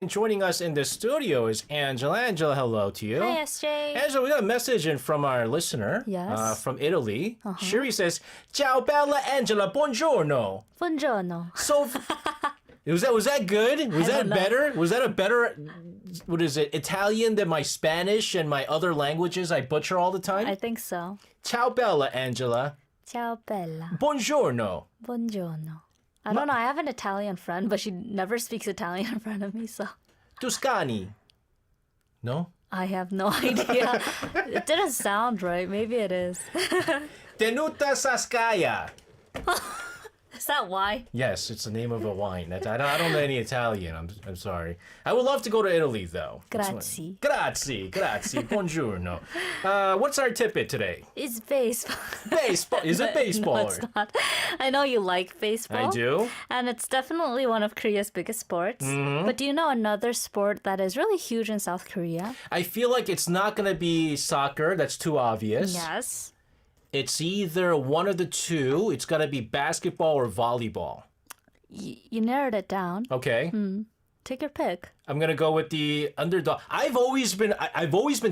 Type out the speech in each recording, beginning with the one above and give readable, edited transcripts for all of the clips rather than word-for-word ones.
Joining us in the studio is Angela. Angela, hello to you. Hi, SJ. Angela, we got a message in from our listener Yes. from Italy. Shiri says, Ciao bella Angela, buongiorno. Buongiorno. So, was that good? Was that don't know. better? Was that a better, what is it, Italian than my Spanish and my other languages I butcher all the time? I think so. Ciao bella Angela, Ciao, Bella. buongiorno. Buongiorno. I don't know. I have an Italian friend, but she never speaks Italian in front of me, so Tuscany. No? I have no idea. It didn't sound right. Maybe it is. Tenuta Saskaya. Is that why? Yes, it's the name of a wine. I don't know any Italian. I'm sorry. I would love to go to Italy, though. Grazie. Grazie. Buongiorno. What's our tidbit today? It's baseball. Baseball. Is it baseball? No, it's not. I know you like baseball. I do. And it's definitely one of Korea's biggest sports. Mm-hmm. But do you know another sport that is really huge in South Korea? I feel like it's not going to be soccer. That's too obvious. Yes. It's either one of the two. It's going to be basketball or volleyball. You narrowed it down. Okay. Take your pick. I'm gonna go with the underdog. I've always been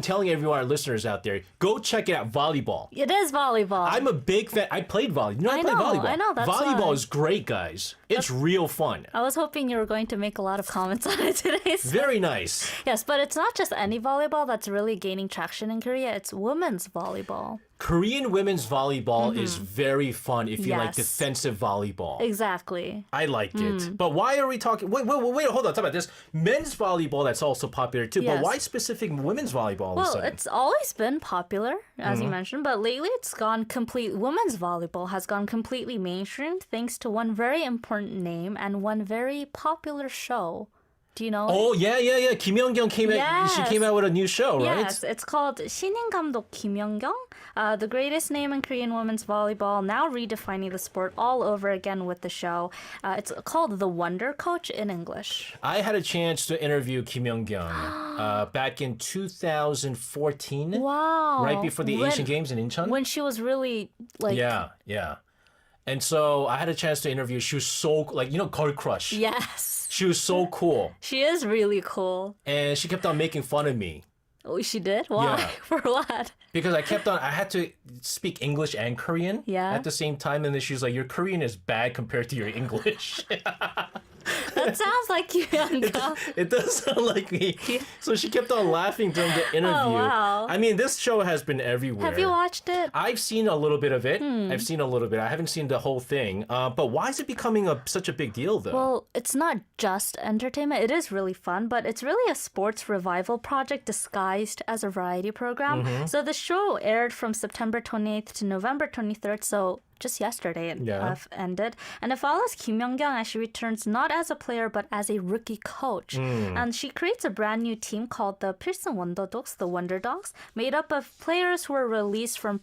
telling everyone, our listeners out there, go check it out. Volleyball. It is volleyball. I'm a big fan. I played volleyball. You know, I played know, volleyball. I know, that's volleyball why. is great, guys. It's real fun. I was hoping you were going to make a lot of comments on it today. Very nice. Yes, but it's not just any volleyball that's really gaining traction in Korea. It's women's volleyball. Korean women's volleyball is very fun if you like Yes. defensive volleyball. Exactly. I liked it. But why are we talking? Wait, hold on. Talk about this. Men's volleyball, that's also popular too. But Yes. why specific women's volleyball all of a Well, sudden? it's always been popular, as you mentioned, but lately it's gone complete. Women's volleyball has gone completely mainstream thanks to one very important name and one very popular show. Do you know? Oh, yeah. Kim Young-kyung came out. She Yes. came out with a new show, right? Yes, it's called 신인 감독 Kim Young-kyung, the greatest name in Korean women's volleyball, now redefining the sport all over again with the show. It's called The Wonder Coach in English. I had a chance to interview Kim Young-kyung back in 2014, Wow. right before the When- Asian Games in Incheon. When she was really like... Yeah. And so I had a chance to interview. She was so, like, you know, Girl Crush. Yes. She was so cool. She is really cool. And she kept on making fun of me. Oh, she did? Why? Yeah. For what? Because I had to speak English and Korean Yeah. at the same time. And then she was like, your Korean is bad compared to your English. That sounds like you, Young-kyung. It does sound like me. So she kept on laughing during the interview. Oh, wow. I mean, this show has been everywhere. Have you watched it? I've seen a little bit of it. Hmm. I've seen a little bit. I haven't seen the whole thing. But why is it becoming such a big deal, though? Well, it's not just entertainment. It is really fun, but it's really a sports revival project disguised as a variety program. Mm-hmm. So the show aired from September 28th to November 23rd, so just yesterday it ended. And it follows Kim Young-kyung as she returns not as a player, but as a rookie coach. And she creates a brand new team called the Pilsen Wonderdogs, the Wonder Dogs, made up of players who were released from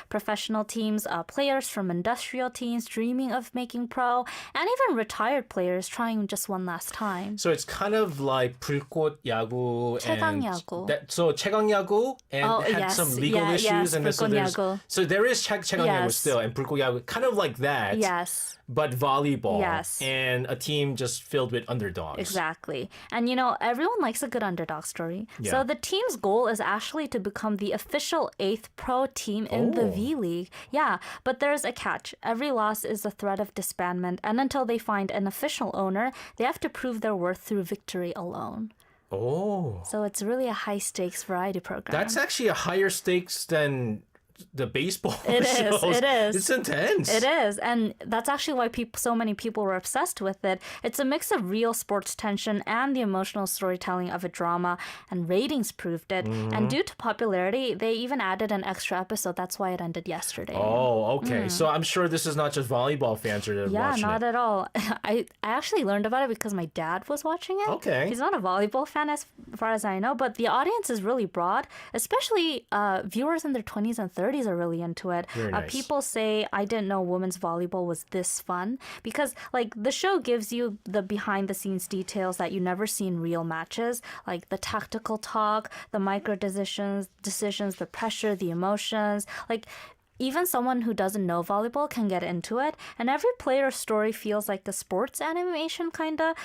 professional teams, players from industrial teams dreaming of making pro, and even retired players trying just one last time. So it's kind of like 불꽃 야구 최강 야구. So 최강 야구 and had yes. some legal issues yes, and 불꽃 야구. so there is 최강 야구 Yes. still and 불꽃 야구 kind of like that. Yes. But volleyball. Yes. And a team just filled with underdogs. Exactly. And you know, everyone likes a good underdog story. Yeah. So the team's goal is actually to become the official 8th pro team in the Oh. V-League. Yeah, but there's a catch. Every loss is a threat of disbandment, and until they find an official owner, they have to prove their worth through victory alone. Oh. So it's really a high-stakes variety program. That's actually a higher stakes than the baseball It is, shows. it is. It's intense. It is, and that's actually why so many people were obsessed with it. It's a mix of real sports tension and the emotional storytelling of a drama, and ratings proved it. And due to popularity, they even added an extra episode. That's why it ended yesterday. Oh, okay. So I'm sure this is not just volleyball fans that are Yeah, watching not it. at all. I actually learned about it because my dad was watching it. Okay. He's not a volleyball fan as far as I know, but the audience is really broad, especially viewers in their 20s and 30s are really into it. Very nice. People say, I didn't know women's volleyball was this fun because like the show gives you the behind the scenes details that you never see in real matches, like the tactical talk, the micro decisions, the pressure, the emotions. Like even someone who doesn't know volleyball can get into it. And every player's story feels like a sports animation, kind of.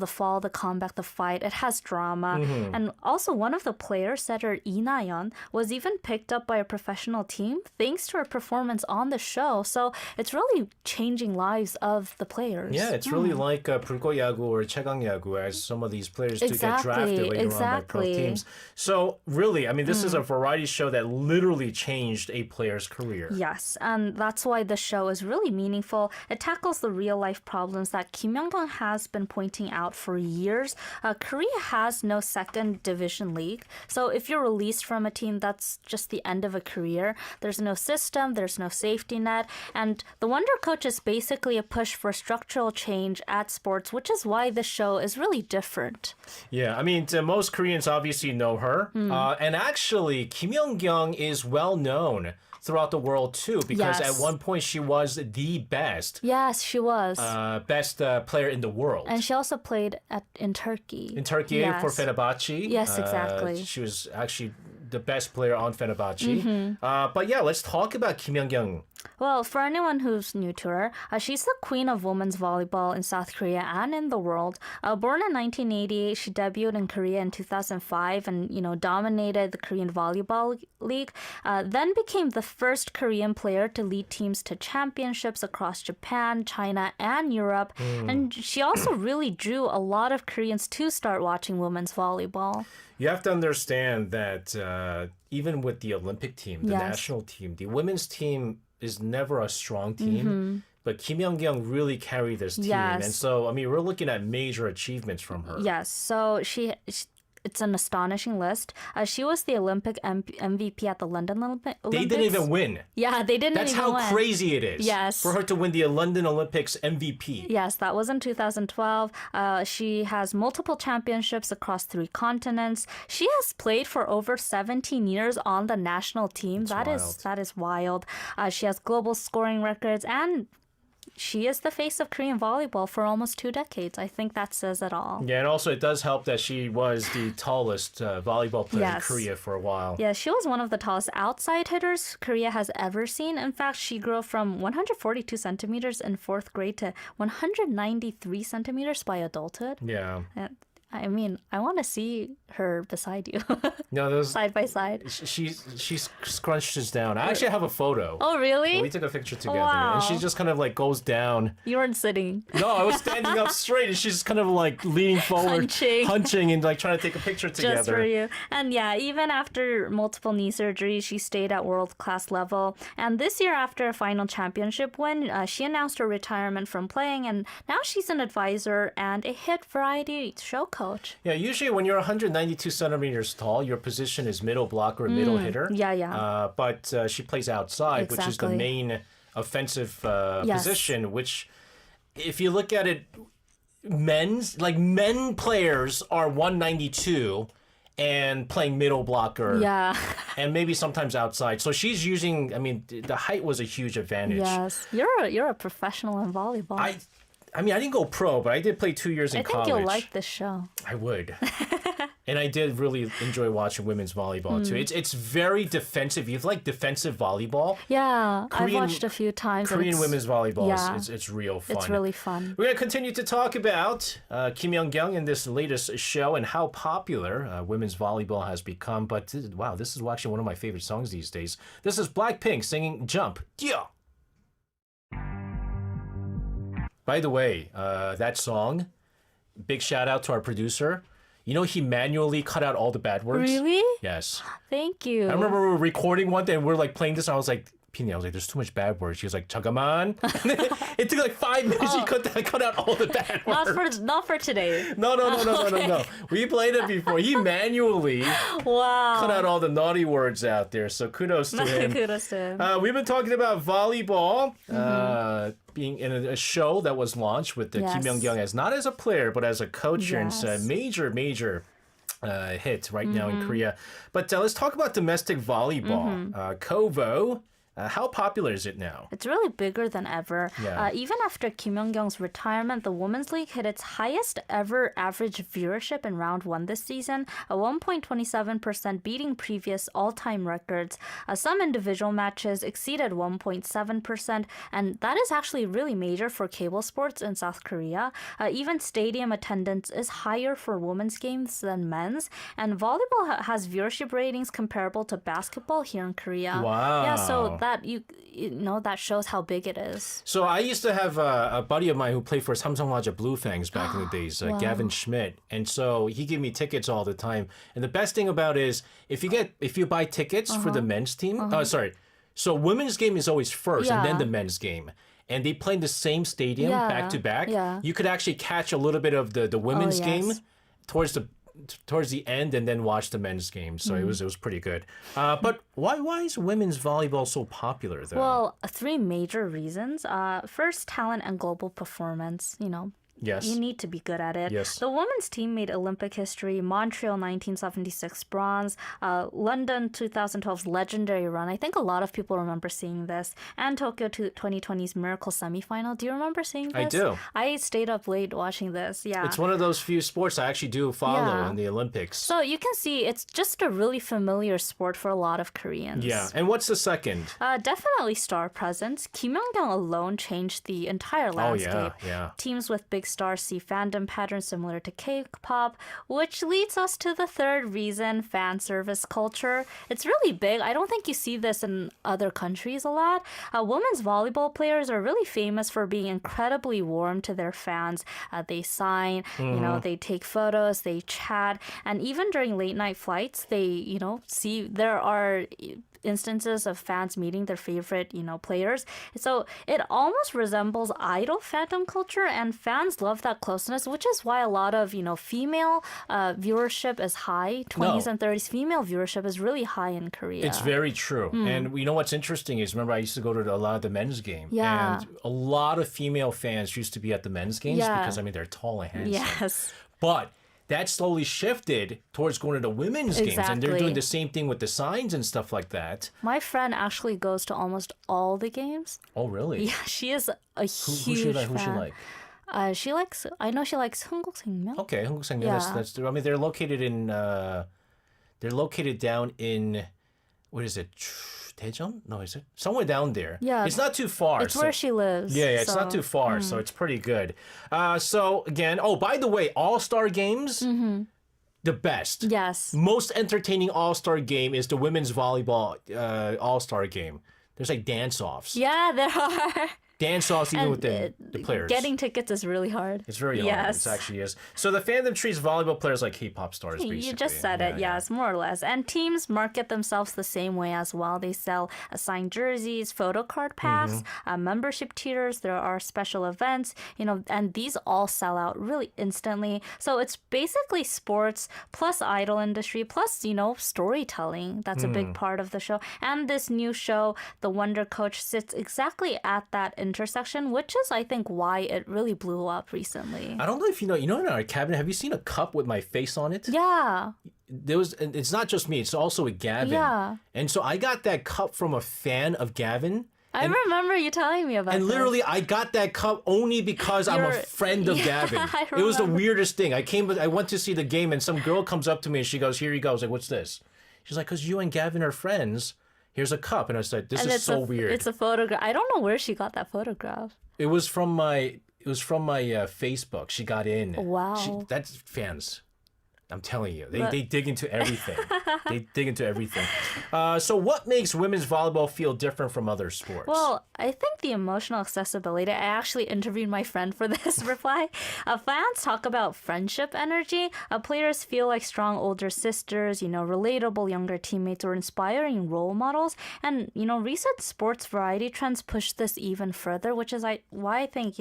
The fall, the comeback, the fight. It has drama. And also, one of the players, setter Lee Na-yeon, was even picked up by a professional team thanks to her performance on the show. So it's really changing lives of the players. Yeah, it's really like 불꽃야구 or 최강야구, as some of these players do get drafted later on by pro teams. So really, I mean, this is a variety show that literally changed a player's career. Yes, and that's why the show is really meaningful. It tackles the real-life problems that Kim Young-kyung has been pointing out for years. Korea has no second division league, so if you're released from a team, that's just the end of a career. There's no system, there's no safety net, and the Wonder Coach is basically a push for structural change at sports, which is why the show is really different. Yeah, I mean, most Koreans obviously know her, and actually, Kim Young-kyung is well known throughout the world too, because at one point she was the best. Yes, she was. Best player in the world. And she also played in Turkey. In Turkey for Fenerbahce. Yes, exactly. She was actually the best player on Fenerbahce. But yeah, let's talk about Kim Young-kyung. Well, for anyone who's new to her, she's the queen of women's volleyball in South Korea and in the world. Born in 1988, she debuted in Korea in 2005 and, dominated the Korean Volleyball League. Then became the first Korean player to lead teams to championships across Japan, China, and Europe. And she also really drew a lot of Koreans to start watching women's volleyball. You have to understand that even with the Olympic team, the national team, the women's team is never a strong team. But Kim Young-kyung really carried this team. And so, I mean, we're looking at major achievements from her. Yes. So it's an astonishing list. She was the Olympic MVP at the London Olympics. They didn't even win. Yeah, they didn't That's even how win. crazy it is. Yes. For her to win the London Olympics MVP. Yes, that was in 2012. She has multiple championships across 3 continents. She has played for over 17 years on the national team. That is wild. She has global scoring records, and she is the face of Korean volleyball for almost 2 decades. I think that says it all. Yeah, and also it does help that she was the tallest volleyball player in Korea for a while. Yeah, she was one of the tallest outside hitters Korea has ever seen. In fact, she grew from 142 centimeters in 4th grade to 193 centimeters by adulthood. Yeah. I mean, I want to see her beside you. No, those side by side. She scrunches down. I actually have a photo. Oh, really? So we took a picture together, Wow. and she just kind of like goes down. You weren't sitting. No, I was standing up straight, and she's kind of like leaning forward, hunching, and like trying to take a picture together. Just for you. And yeah, even after multiple knee surgeries, she stayed at world-class level. And this year, after a final championship win, she announced her retirement from playing, and now she's an advisor and a hit variety show coach. Yeah, usually when you're 192 centimeters tall, your position is middle blocker or middle hitter. Yeah. But she plays outside, which is the main offensive position, which if you look at it, men players are 192 and playing middle blocker. Yeah. And maybe sometimes outside. So she's using, I mean, the height was a huge advantage. Yes. You're a professional in volleyball. I mean, I didn't go pro, but I did play 2 years in college. I think you'll like this show. I would. And I did really enjoy watching women's volleyball, too. It's very defensive. You like defensive volleyball? Yeah, I've watched a few times. Korean women's volleyball, it's real fun. It's really fun. We're going to continue to talk about Kim Young-kyung in this latest show and how popular women's volleyball has become. But wow, this is actually one of my favorite songs these days. This is Blackpink singing Jump. Yeah. By the way, that song, big shout out to our producer. You know, he manually cut out all the bad words. Really? Yes. Thank you. I remember we were recording one day and we were like playing this and I was like, Pini, I was like, there's too much bad words. She was like, 잠깐만. It took like 5 minutes. She cut out all the bad words. Not for today. No. We played it before. He manually wow. cut out all the naughty words out there. So kudos to him. Kudos to him. We've been talking about volleyball being in a show that was launched with Kim Young-kyung as not as a player, but as a coach. Yes. And it's a major hit right now in Korea. But let's talk about domestic volleyball. Kovo How popular is it now? It's really bigger than ever. Yeah. Even after Kim Young-kyung's retirement, the Women's League hit its highest ever average viewership in round one this season, a 1.27%, beating previous all-time records. Some individual matches exceeded 1.7%, and that is actually really major for cable sports in South Korea. Even stadium attendance is higher for women's games than men's, and volleyball has viewership ratings comparable to basketball here in Korea. Wow. Yeah, so that that shows how big it is. So I used to have a buddy of mine who played for Samsung Blue Fangs back in the days, Gavin Schmidt, and so he gave me tickets all the time. And the best thing about it is if you buy tickets for the men's team, so women's game is always first and then the men's game. And they play in the same stadium back to back. Yeah. You could actually catch a little bit of the women's game towards the end and then watch the men's game. So it was pretty good. But why is women's volleyball so popular though? Well, three major reasons. First, talent and global performance. Yes. You need to be good at it. Yes. The women's team made Olympic history, Montreal 1976 bronze, London 2012's legendary run. I think a lot of people remember seeing this, and Tokyo 2020's miracle semifinal. Do you remember seeing this? I do. I stayed up late watching this. Yeah. It's one of those few sports I actually do follow in the Olympics. So you can see it's just a really familiar sport for a lot of Koreans. Yeah. And what's the second? Definitely star presence. Kim Young-kyung alone changed the entire landscape. Oh, yeah. Teams with big stars see fandom patterns similar to K-pop, which leads us to the third reason, fan service culture. It's really big. I don't think you see this in other countries a lot. Women's volleyball players are really famous for being incredibly warm to their fans. They sign, they take photos, they chat, and even during late night flights, they, see there are instances of fans meeting their favorite, players. So it almost resembles idol fandom culture, and fans love that closeness, which is why a lot of, female viewership is high. 20s and 30s female viewership is really high in Korea. It's very true. And you know what's interesting is, remember I used to go to a lot of the men's game. Yeah. And a lot of female fans used to be at the men's games because, they're tall and handsome. Yes. But that slowly shifted towards going to the women's games. And they're doing the same thing with the signs and stuff like that. My friend actually goes to almost all the games. Oh, really? Yeah, she is a huge fan. Who's she like? I know she likes 한국생명. Okay, 한국생명. Yeah. That's they're located in, they're located down in, what is it? Daejeon? No, is it? Somewhere down there. Yeah. It's not too far. It's where she lives. Yeah, it's not too far, so it's pretty good. So again, by the way, All-Star games, the best. Yes. Most entertaining All-Star game is the women's volleyball All-Star game. There's like dance-offs. Yeah, there are. Dance-offs even with the players. Getting tickets is really hard. It's very hard. Yes. It actually is. So the fandom treats volleyball players like K-pop stars, basically. You just said it, yes, more or less. And teams market themselves the same way as well. They sell signed jerseys, photo card packs, membership tiers. There are special events, and these all sell out really instantly. So it's basically sports plus idol industry plus, storytelling. That's a big part of the show. And this new show, The Wonder Coach, sits exactly at that intersection, which is, I think, why it really blew up recently. I don't know if in our cabinet, have you seen a cup with my face on it? Yeah. It's not just me, it's also with Gavin. Yeah. And so I got that cup from a fan of Gavin. I remember you telling me about it. And literally, I got that cup only because I'm a friend of Gavin. It was the weirdest thing. I went to see the game, and some girl comes up to me, and she goes, "Here you go." I was like, "What's this?" She's like, "Because you and Gavin are friends. Here's a cup." And I was like, this is so weird. It's a photograph. I don't know where she got that photograph. It was from my Facebook. She got in. Wow. That's fans. I'm telling you, they dig into everything. They dig into everything. So what makes women's volleyball feel different from other sports? Well, I think the emotional accessibility. I actually interviewed my friend for this reply. Fans talk about friendship energy. Players feel like strong older sisters, relatable younger teammates or inspiring role models. And, recent sports variety trends push this even further, which is why I think,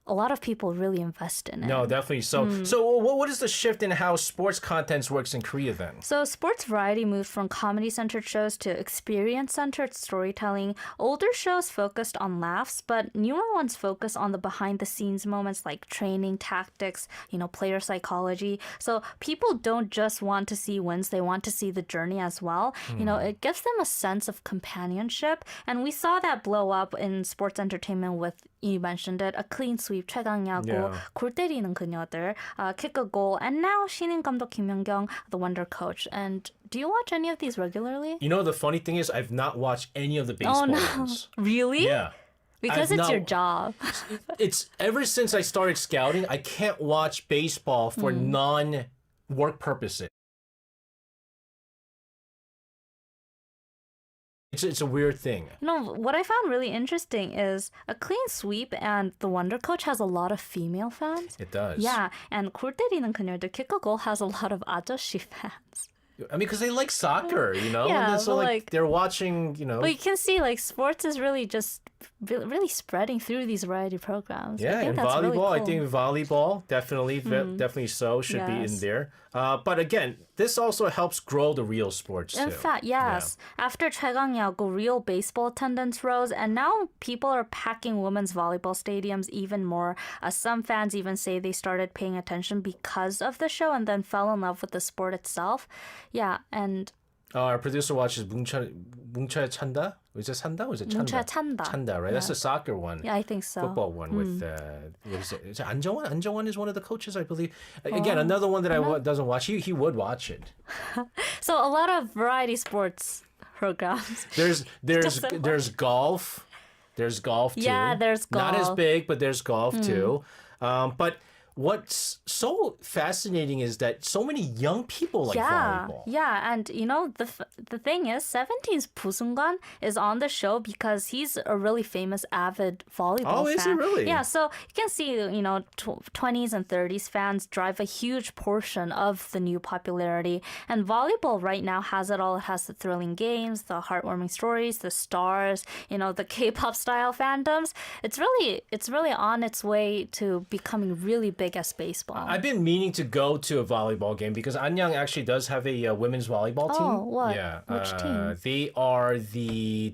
a lot of people really invest in it. No, definitely. So what is the shift in how sports content works in Korea then? So sports variety moved from comedy-centered shows to experience-centered storytelling. Older shows focused on laughs, but newer ones focus on the behind-the-scenes moments like training, tactics, player psychology. So people don't just want to see wins, they want to see the journey as well. It gives them a sense of companionship. And we saw that blow up in sports entertainment with, you mentioned it, a clean sweep, 최강 야구, 골 때리는 그녀들, kick a goal, and now 신인 감독 김연경, the Wonder Coach. And do you watch any of these regularly? The funny thing is I've not watched any of the baseball ones. Really? Yeah. Because it's your job. It's ever since I started scouting, I can't watch baseball for non-work purposes. It's a weird thing. What I found really interesting is a clean sweep and the Wonder Coach has a lot of female fans. It does. Yeah, and 골 때리는 그녀들 kick a goal has a lot of 아저씨 fans. I mean, because they like soccer, Yeah, and so they're watching, But you can see, sports is really just really spreading through these variety programs. Yeah, I think and that's volleyball. really cool. I think volleyball definitely so should be in there. But again, this also helps grow the real sports too. In fact, yes. Yeah. After 최강 야구, real baseball attendance rose, and now people are packing women's volleyball stadiums even more. Some fans even say they started paying attention because of the show and then fell in love with the sport itself. Yeah, and our producer watches 뭉쳐야 찬다? Is it 산다 or is it 찬다? 뭉쳐야 찬다. 찬다, right? That's the soccer one. Yeah, I think so. Football one with, what is it? Is it 안정환? Anjongwon is one of the coaches, I believe. Again, another one that doesn't watch. He would watch it. So a lot of variety sports programs. There's golf. There's golf too. Yeah, there's golf. Not as big, but there's golf too. But what's so fascinating is that so many young people like volleyball. Yeah, and the thing is, 17's Pusungan is on the show because he's a really famous avid volleyball fan. Oh, is he really? Yeah, so you can see, 20s and 30s fans drive a huge portion of the new popularity. And volleyball right now has it all. It has the thrilling games, the heartwarming stories, the stars, the K-pop style fandoms. It's really on its way to becoming really big as baseball. I've been meaning to go to a volleyball game because Anyang actually does have a women's volleyball team. Oh, what? Yeah. Which team? They are the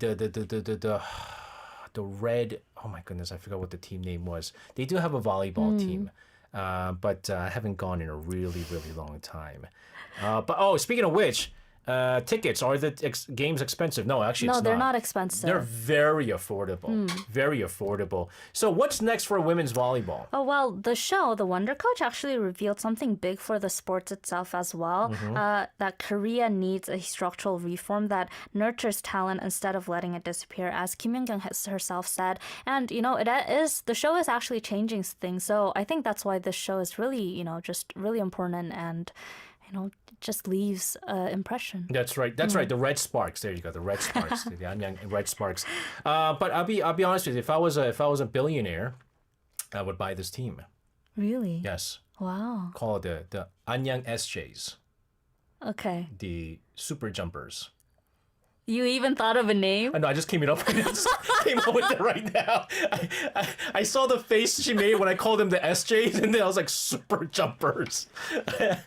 red. Oh my goodness, I forgot what the team name was. They do have a volleyball team, but I haven't gone in a really, really long time. But speaking of which. Tickets, are the games expensive? No, actually, it's not. No, they're not expensive. They're very affordable. Very affordable. So what's next for women's volleyball? Oh, well, the show, The Wonder Coach, actually revealed something big for the sports itself as well. That Korea needs a structural reform that nurtures talent instead of letting it disappear, as Kim Young-kyung herself said. And, the show is actually changing things. So I think that's why this show is really, just really important and, just leaves an impression. That's right. The Red Sparks. There you go. The Red Sparks. The Anyang Red Sparks. But I'll be honest with you. If I was a billionaire, I would buy this team. Really? Yes. Wow. Call it the Anyang SJs. Okay. The Super Jumpers. You even thought of a name? I know, I just came up with it right now. I saw the face she made when I called them the SJs, and then I was like, Super Jumpers. I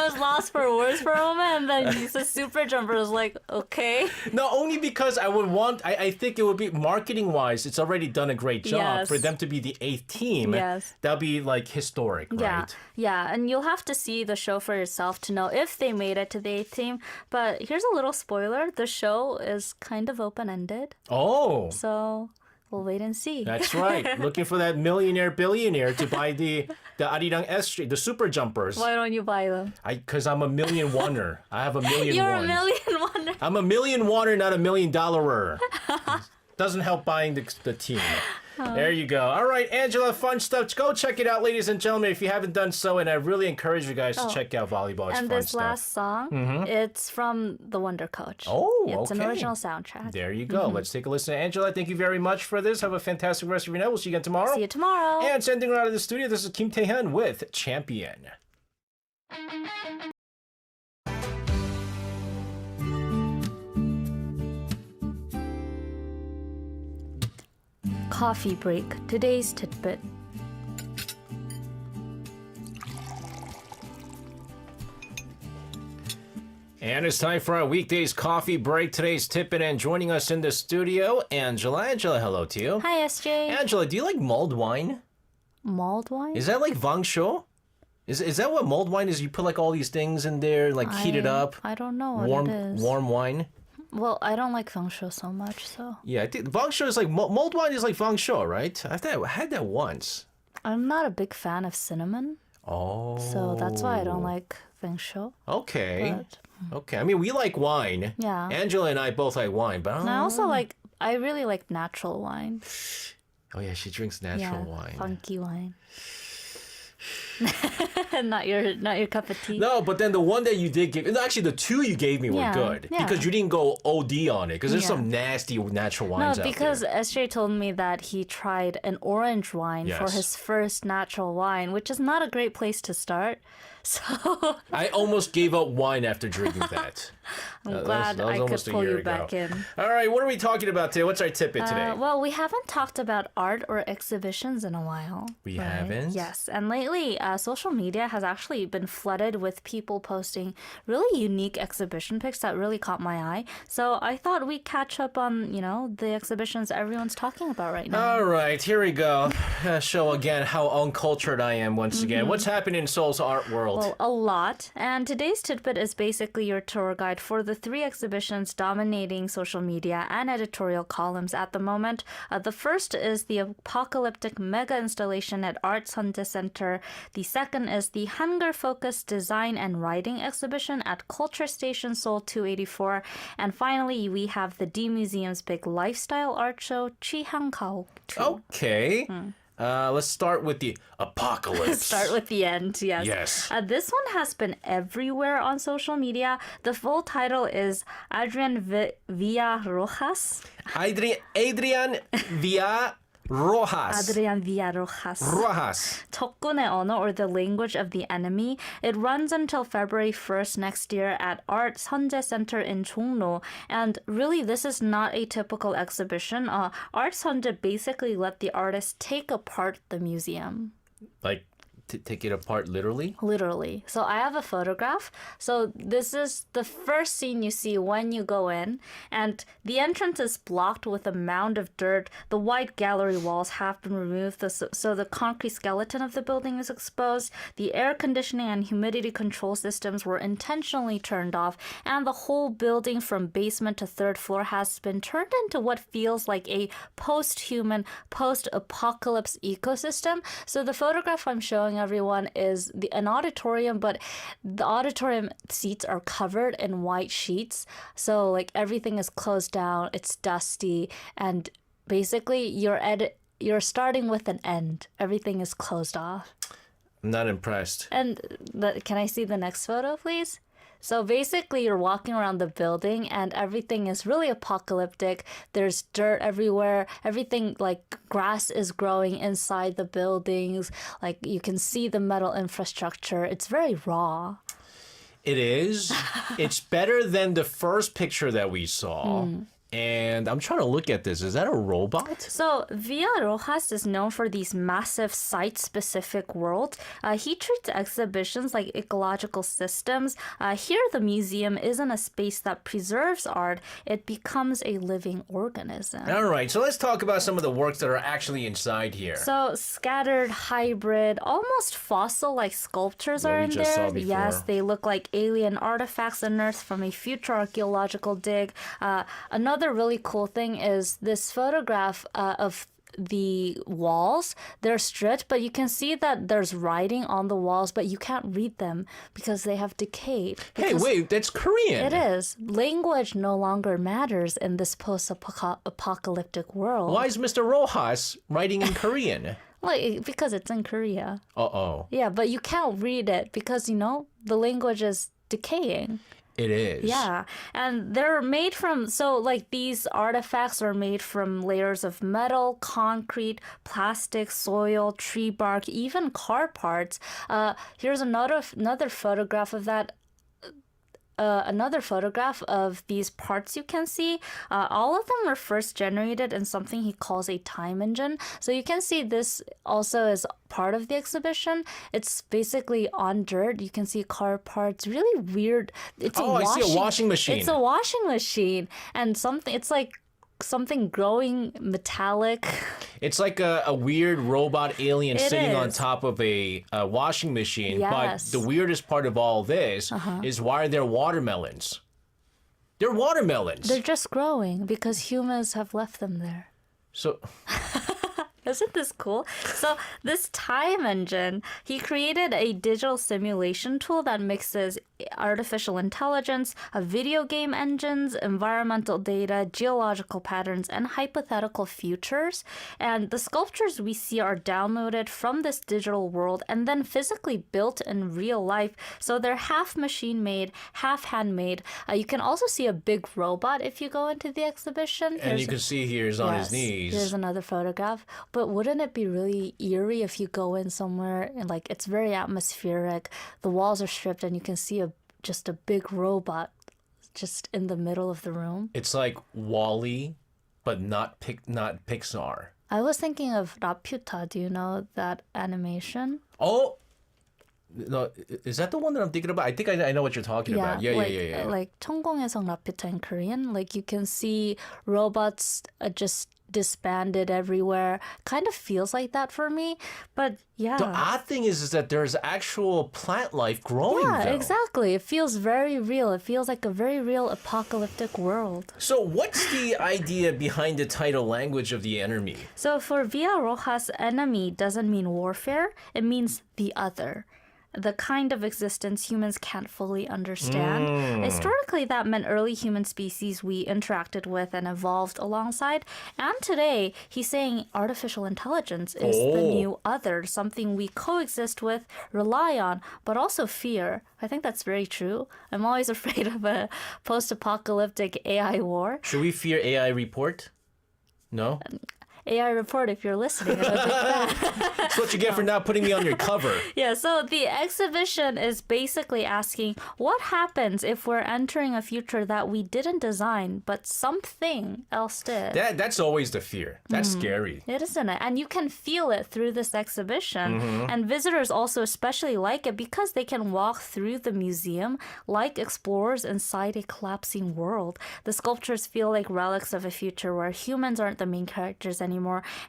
was lost for words for a moment, and then you said Super Jumpers. I was like, okay. No, only because I think it would be, marketing-wise, it's already done a great job. Yes. For them to be the 8th team, yes. That'll be historic, right? Yeah, and you'll have to see the show for yourself to know if they made it to the 8th team. But here's a little spoiler, the show is kind of open-ended. Oh. So we'll wait and see. That's right. Looking for that billionaire to buy the Arirang SJ, the Super Jumpers. Why don't you buy them? Because I'm a million oneer. I have a million You're ones. a million oneer. I'm a million oneer, not $1 million. Doesn't help buying the team. There you go. All right, Angela, fun stuff. Go check it out, ladies and gentlemen, if you haven't done so. And I really encourage you guys to check out volleyball. It's and fun this stuff. last song, it's from The Wonder Coach. Oh, It's okay. an original soundtrack. There you go. Let's take a listen to Angela. Thank you very much for this. Have a fantastic rest of your night. We'll see you again tomorrow. See you tomorrow. And sending her out of the studio, this is Kim Tae-hyun with Champion. coffee break. Today's tidbit. And it's time for our weekdays coffee break. Today's tidbit, and joining us in the studio, Angela. Angela, hello to you. Hi, SJ. Angela, do you like mulled wine? Mulled wine? Is that like vangsho? Is that what mulled wine is? You put like all these things in there, like heat it up. I don't know what it is. Warm wine. Well, I don't like vangsho so much, so. Yeah, I think vangsho is like mulled wine is like vangsho, right? I had that once. I'm not a big fan of cinnamon. Oh. So that's why I don't like vangsho. Okay. But, Okay. I mean, we like wine. Yeah. Angela and I both like wine, but and I also I really like natural wine. Oh yeah, she drinks natural wine. Funky wine. not your cup of tea. No, but then the one that you did give, actually the two you gave me were good because you didn't go OD on it because there's some nasty natural wines out there. No, because SJ told me that he tried an orange wine for his first natural wine, which is not a great place to start. So I almost gave up wine after drinking that. I'm glad I could pull you back in. All right, what are we talking about today? What's our tidbit today? Well, we haven't talked about art or exhibitions in a while. We haven't? Yes, and lately social media has actually been flooded with people posting really unique exhibition pics that really caught my eye. So I thought we'd catch up on, the exhibitions everyone's talking about right now. All right, here we go. Show again how uncultured I am once again. What's happening in Seoul's art world? Well, a lot. And today's tidbit is basically your tour guide for the three exhibitions dominating social media and editorial columns at the moment. The first is the apocalyptic mega installation at Art Sundae Center. The second is the Hangul-focused design and writing exhibition at Culture Station Seoul 284. And finally, we have the D Museum's big lifestyle art show, Chihangkao 2. Okay. Let's start with the apocalypse. Start with the end, yes. Yes. This one has been everywhere on social media. The full title is Adrian Villarrojas. Adrian Villarrojas. Adrian Villarrojas. 적군의 언어, or the language of the enemy. It runs until February 1st next year at Art Sundae Center in Jongno. And really, this is not a typical exhibition. Art Sundae basically let the artist take apart the museum. Like, take it apart literally? Literally. So I have a photograph. So this is the first scene you see when you go in. And the entrance is blocked with a mound of dirt. The white gallery walls have been removed, so the concrete skeleton of the building is exposed. The air conditioning and humidity control systems were intentionally turned off. And the whole building from basement to third floor has been turned into what feels like a post-human, post-apocalypse ecosystem. So the photograph I'm showing everyone is an auditorium, but the auditorium seats are covered in white sheets. So like everything is closed down, it's dusty, and basically you're starting with an end. Everything is closed off. I'm not impressed. And can I see the next photo, please? So basically, you're walking around the building and everything is really apocalyptic. There's dirt everywhere. Everything, like grass is growing inside the buildings. Like you can see the metal infrastructure. It's very raw. It is. It's better than the first picture that we saw. And I'm trying to look at this. Is that a robot? So Villarrojas is known for these massive site-specific worlds. He treats exhibitions like ecological systems. Here, the museum isn't a space that preserves art. It becomes a living organism. All right. So let's talk about some of the works that are actually inside here. So scattered, hybrid, almost fossil-like sculptures are in there. Yes, they look like alien artifacts unearthed from a future archaeological dig. Another really cool thing is this photograph of the walls. They're stripped, but you can see that there's writing on the walls, but you can't read them because they have decayed. Hey, wait, that's Korean. It is. Language no longer matters in this post-apocalyptic world. Why is Mr. Rojas writing in Korean? Like, because it's in Korea. Uh-oh. Yeah, but you can't read it because, the language is decaying. It is. Yeah. And they're made from, these artifacts are made from layers of metal, concrete, plastic, soil, tree bark, even car parts. Here's another photograph of that. another photograph of these parts you can see. All of them were first generated in something he calls a time engine. So you can see this also is part of the exhibition. It's basically on dirt. You can see car parts. Really weird. It's I see a washing machine. It's a washing machine. And it's like something growing metallic. It's like a weird robot alien sitting on top of a washing machine. Yes. But the weirdest part of all this is why are there watermelons? They're watermelons. They're just growing because humans have left them there. So... Isn't this cool? So this time engine, he created a digital simulation tool that mixes artificial intelligence, video game engines, environmental data, geological patterns, and hypothetical futures. And the sculptures we see are downloaded from this digital world and then physically built in real life. So they're half machine-made, half handmade. You can also see a big robot if you go into the exhibition. And you can see he's on his knees. Here's another photograph. But wouldn't it be really eerie if you go in somewhere and like it's very atmospheric, the walls are stripped and you can see just a big robot just in the middle of the room? It's like WALL-E, but not Pixar. I was thinking of Laputa. Do you know that animation? Oh, no, is that the one that I'm thinking about? I think I know what you're talking about. Yeah. Like 천공의 성 Laputa in Korean. Like you can see robots just disbanded everywhere. Kind of feels like that for me, but yeah. The odd thing is that there's actual plant life growing. Yeah, though. exactly. It feels very real. It feels like a very real apocalyptic world. So what's the idea behind the title Language of the Enemy? So for Villarrojas, enemy doesn't mean warfare. It means the other. The kind of existence humans can't fully understand. Historically, that meant early human species we interacted with and evolved alongside. And today, he's saying artificial intelligence is the new other, something we coexist with, rely on, but also fear. I think that's very true. I'm always afraid of a post-apocalyptic AI war. Should we fear AI report? No? AI report, if you're listening, I'm a big fan. That's what you get for not putting me on your cover. Yeah, so the exhibition is basically asking what happens if we're entering a future that we didn't design, but something else did. That's always the fear. That's scary. It isn't it? And you can feel it through this exhibition. And visitors also especially like it because they can walk through the museum like explorers inside a collapsing world. The sculptures feel like relics of a future where humans aren't the main characters anymore.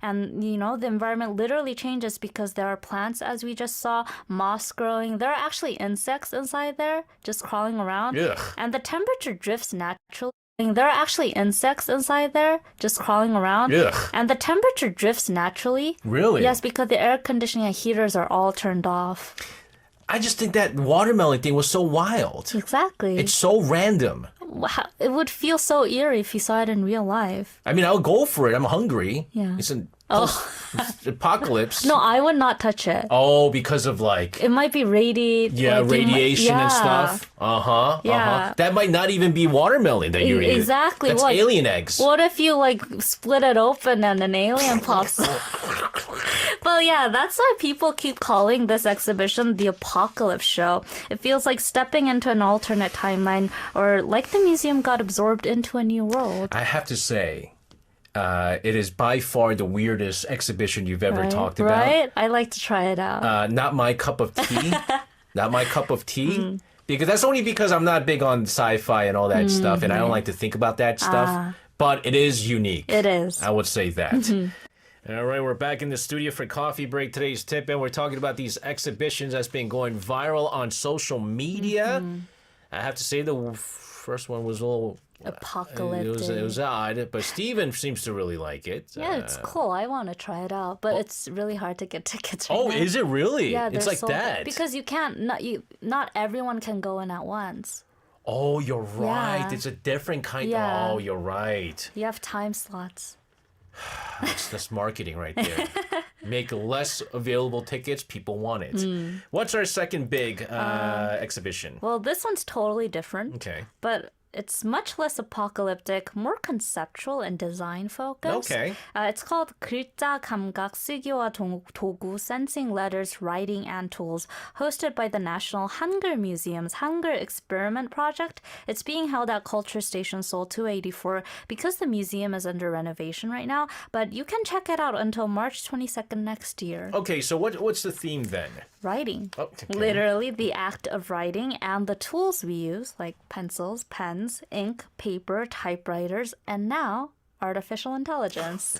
And, you know, the environment literally changes because there are plants, as we just saw, moss growing. There are actually insects inside there just crawling around. Ugh. And the temperature drifts naturally. There are actually insects inside there just crawling around. Ugh. And the temperature drifts naturally. Really? Yes, because the air conditioning and heaters are all turned off. I just think that watermelon thing was so wild. Exactly. It's so random. Wow. It would feel so eerie if you saw it in real life. I mean, I'll go for it. I'm hungry. Yeah. It's an apocalypse. No, I would not touch it. Oh, because of like... It might be radiation and stuff. Yeah. That might not even be watermelon that you're eating. Exactly. That's alien eggs. What if you like split it open and an alien pops up? Well, yeah, that's why people keep calling this exhibition the Apocalypse Show. It feels like stepping into an alternate timeline or like the museum got absorbed into a new world. I have to say, it is by far the weirdest exhibition you've ever talked about. Right? I like to try it out. Not my cup of tea. Not my cup of tea. Because that's only because I'm not big on sci-fi and all that stuff, and I don't like to think about that stuff. But it is unique. It is. I would say that. All right, we're back in the studio for coffee break. Today's tip, and we're talking about these exhibitions that's been going viral on social media. I have to say the first one was a little apocalyptic. It was odd, but Steven seems to really like it. Yeah, it's cool. I want to try it out, but it's really hard to get tickets right now. Is it really? Yeah, it's like that. Because you can't. Not everyone can go in at once. Oh, you're right. Yeah. It's a different kind. Yeah. Oh, you're right. You have time slots. That's marketing right there. Make less available tickets. People want it. What's our second big exhibition? Well, this one's totally different. Okay. But it's much less apocalyptic, more conceptual and design focused. Okay. It's called 글자 감각 쓰기와 도구, Sensing Letters, Writing and Tools, hosted by the National Hangul Museum's Hangul Experiment Project. It's being held at Culture Station Seoul 284 because the museum is under renovation right now, but you can check it out until March 22nd next year. Okay, so what's the theme then? Writing. Oh, okay. Literally the act of writing and the tools we use, like pencils, pens, ink, paper, typewriters, and now artificial intelligence.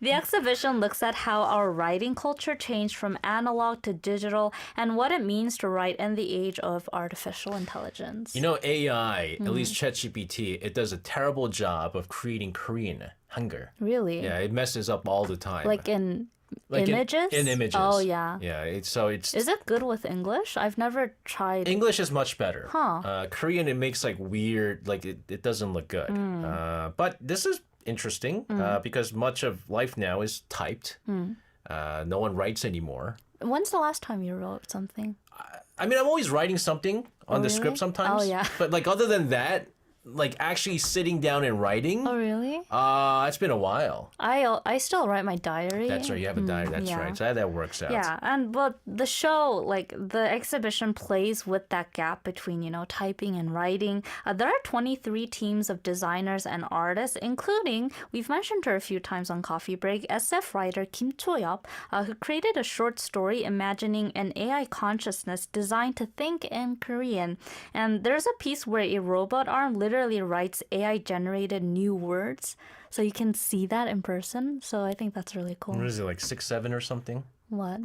The exhibition looks at how our writing culture changed from analog to digital and what it means to write in the age of artificial intelligence. You know, AI, at least ChatGPT, it does a terrible job of creating Korean, Hangul. Really? Yeah, it messes up all the time. Like in images? In images. Oh, yeah. Yeah, it's... Is it good with English? I've never tried. English is much better. Huh. Korean, it makes like weird, like it doesn't look good. But this is interesting because much of life now is typed. No one writes anymore. When's the last time you wrote something? I mean, I'm always writing something on the script sometimes. Oh, yeah. But like other than that, like actually sitting down and writing, Oh, really? it's been a while. I still write my diary. That's right. You have a diary. That's yeah. right. So that works out. Yeah, but the show, like the exhibition plays with that gap between, typing and writing. There are 23 teams of designers and artists, including, we've mentioned her a few times on Coffee Break, SF writer Kim Cho-yeop, who created a short story imagining an AI consciousness designed to think in Korean. And there's a piece where a robot arm literally writes AI-generated new words. So you can see that in person. So I think that's really cool. What is it, like 6'7" or something? What?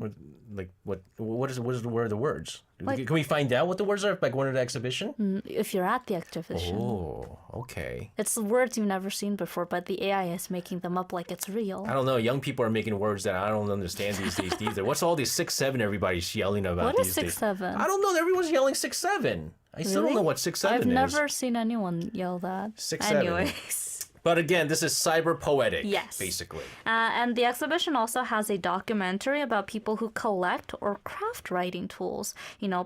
What is the word of the words? Like- Can we find out what the words are? Like one of the exhibition? If you're at the exhibition. Oh, okay. It's words you've never seen before, but the AI is making them up like it's real. I don't know. Young people are making words that I don't understand these days either. What's all these 6'7" everybody's yelling about What is these days? 6'7"? I don't know. Everyone's yelling 6'7". I still don't know what 6'7" I've is. never seen anyone yell that. 6'7". Anyways. But again, this is cyber poetic, Yes. basically. And the exhibition also has a documentary about people who collect or craft writing tools.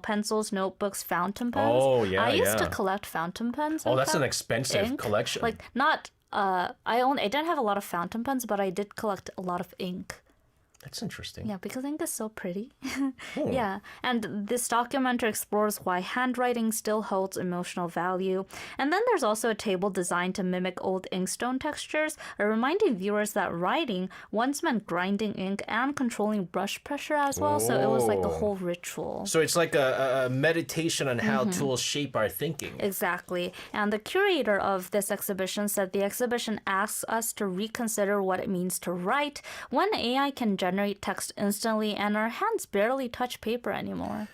Pencils, notebooks, fountain pens. Oh, yeah, I used to yeah. collect fountain pens. Oh, in that's an fact. expensive Ink. collection. Like, not... I didn't have a lot of fountain pens, but I did collect a lot of ink. That's interesting. Yeah, because ink is so pretty. Yeah, and this documentary explores why handwriting still holds emotional value. And then there's also a table designed to mimic old inkstone textures, reminding viewers that writing once meant grinding ink and controlling brush pressure as well. So it was like a whole ritual. So it's like a meditation on how tools shape our thinking. Exactly. And the curator of this exhibition said the exhibition asks us to reconsider what it means to write when AI can generate text instantly and our hands barely touch paper anymore.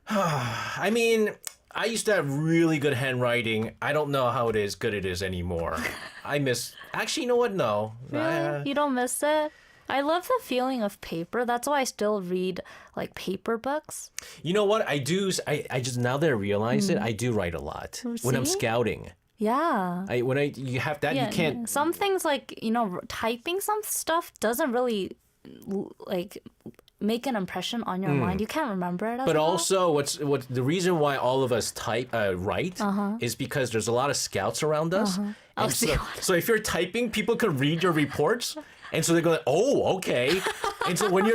I mean, I used to have really good handwriting. I don't know how good it is anymore. Actually, you know what? No. Really? You don't miss it? I love the feeling of paper. That's why I still read like paper books. You know what? I do. I just, now that I realize it, I do write a lot when I'm See? scouting. Yeah. You have that, you can't. Some things like, typing some stuff doesn't really like make an impression on your mind. You can't remember it as But well. also, what's the reason why all of us write is because there's a lot of scouts around us. And so if you're typing, people can read your reports, and so they go, "Oh, okay." And so when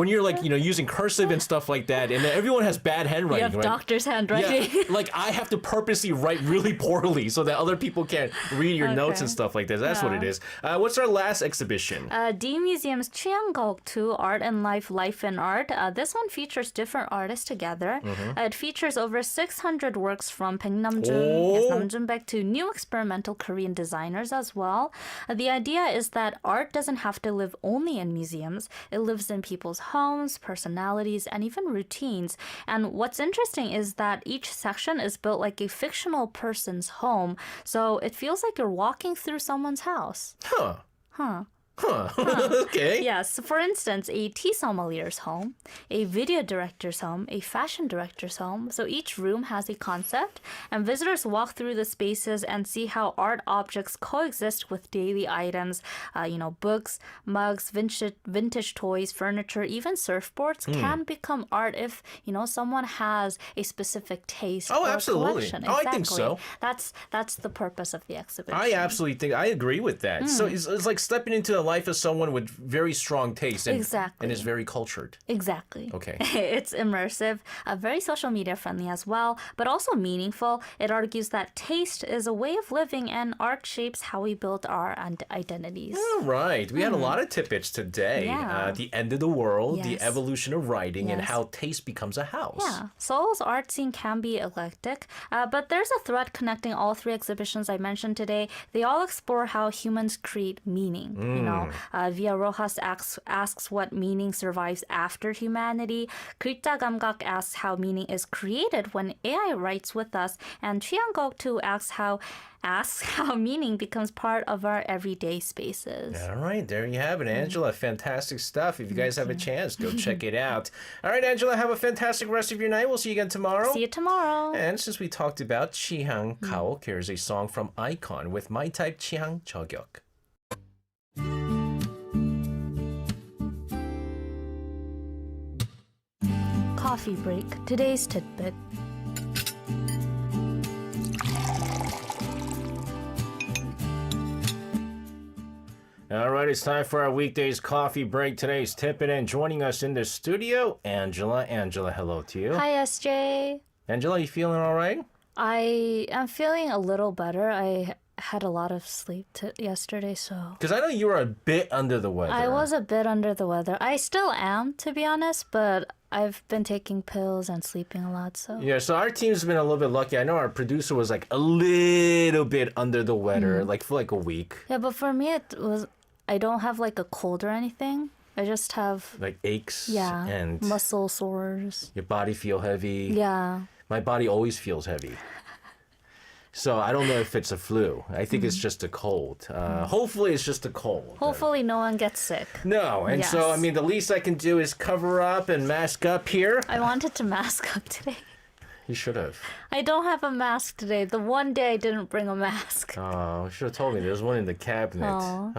you're like using cursive and stuff like that, and everyone has bad handwriting. You have right? doctor's handwriting. Yeah, like I have to purposely write really poorly so that other people can't read your notes and stuff like that. That's what it is. What's our last exhibition? D Museum's 취향곡 2, Art and Life, Life and Art. This one features different artists together. It features over 600 works from Baek Namjoon, Namjoon to new experimental Korean designers as well. The idea is that art doesn't have to live only in museums. It lives in people's homes, personalities, and even routines. And what's interesting is that each section is built like a fictional person's home, so it feels like you're walking through someone's house. Huh. Huh. Okay. Yes, for instance, a tea sommelier's home, a video director's home, a fashion director's home. So each room has a concept, and visitors walk through the spaces and see how art objects coexist with daily items. Books, mugs, vintage toys, furniture, even surfboards can become art if, someone has a specific taste or absolutely. collection. Oh, I think so. That's the purpose of the exhibition. I absolutely think I agree with that. So it's like stepping into the life of someone with very strong taste and is very cultured. Exactly. Okay. It's immersive, very social media friendly as well, but also meaningful. It argues that taste is a way of living and art shapes how we build our identities. All right. We had a lot of tidbits today. Yeah. The end of the world, the Yes. evolution of writing, and Yes. how taste becomes a house. Yeah, Seoul's art scene can be eclectic, but there's a thread connecting all three exhibitions I mentioned today. They all explore how humans create meaning. Via Rojas asks what meaning survives after humanity. 글자 감각 asks how meaning is created when AI writes with us, and 취향곡 asks how meaning becomes part of our everyday spaces. All right, there you have it, Angela. Fantastic stuff. If you guys have a chance, go check it out. All right, Angela, have a fantastic rest of your night. We'll see you again tomorrow. See you tomorrow. And since we talked about 취향 가옥, here's a song from Icon with My Type 취향 저격. Coffee break. Today's tidbit. All right, it's time for our weekdays coffee break. Today's tipping and joining us in the studio, Angela. Angela, hello to you. Hi, SJ. Angela, you feeling all right? I am feeling a little better. I had a lot of sleep yesterday, so... Because I know you were a bit under the weather. I was a bit under the weather. I still am, to be honest, but I've been taking pills and sleeping a lot, so... Yeah, so our team's been a little bit lucky. I know our producer was like a little bit under the weather, like for like a week. Yeah, but for me, it was... I don't have like a cold or anything. I just have... Like aches and muscle sores. Your body feel heavy. Yeah. My body always feels heavy. So I don't know if it's a flu. I think it's just a cold. Hopefully it's just a cold. Hopefully no one gets sick. No, and so, I mean, the least I can do is cover up and mask up here. I wanted to mask up today. You should have. I don't have a mask today. The one day I didn't bring a mask. Oh, you should have told me. There's one in the cabinet.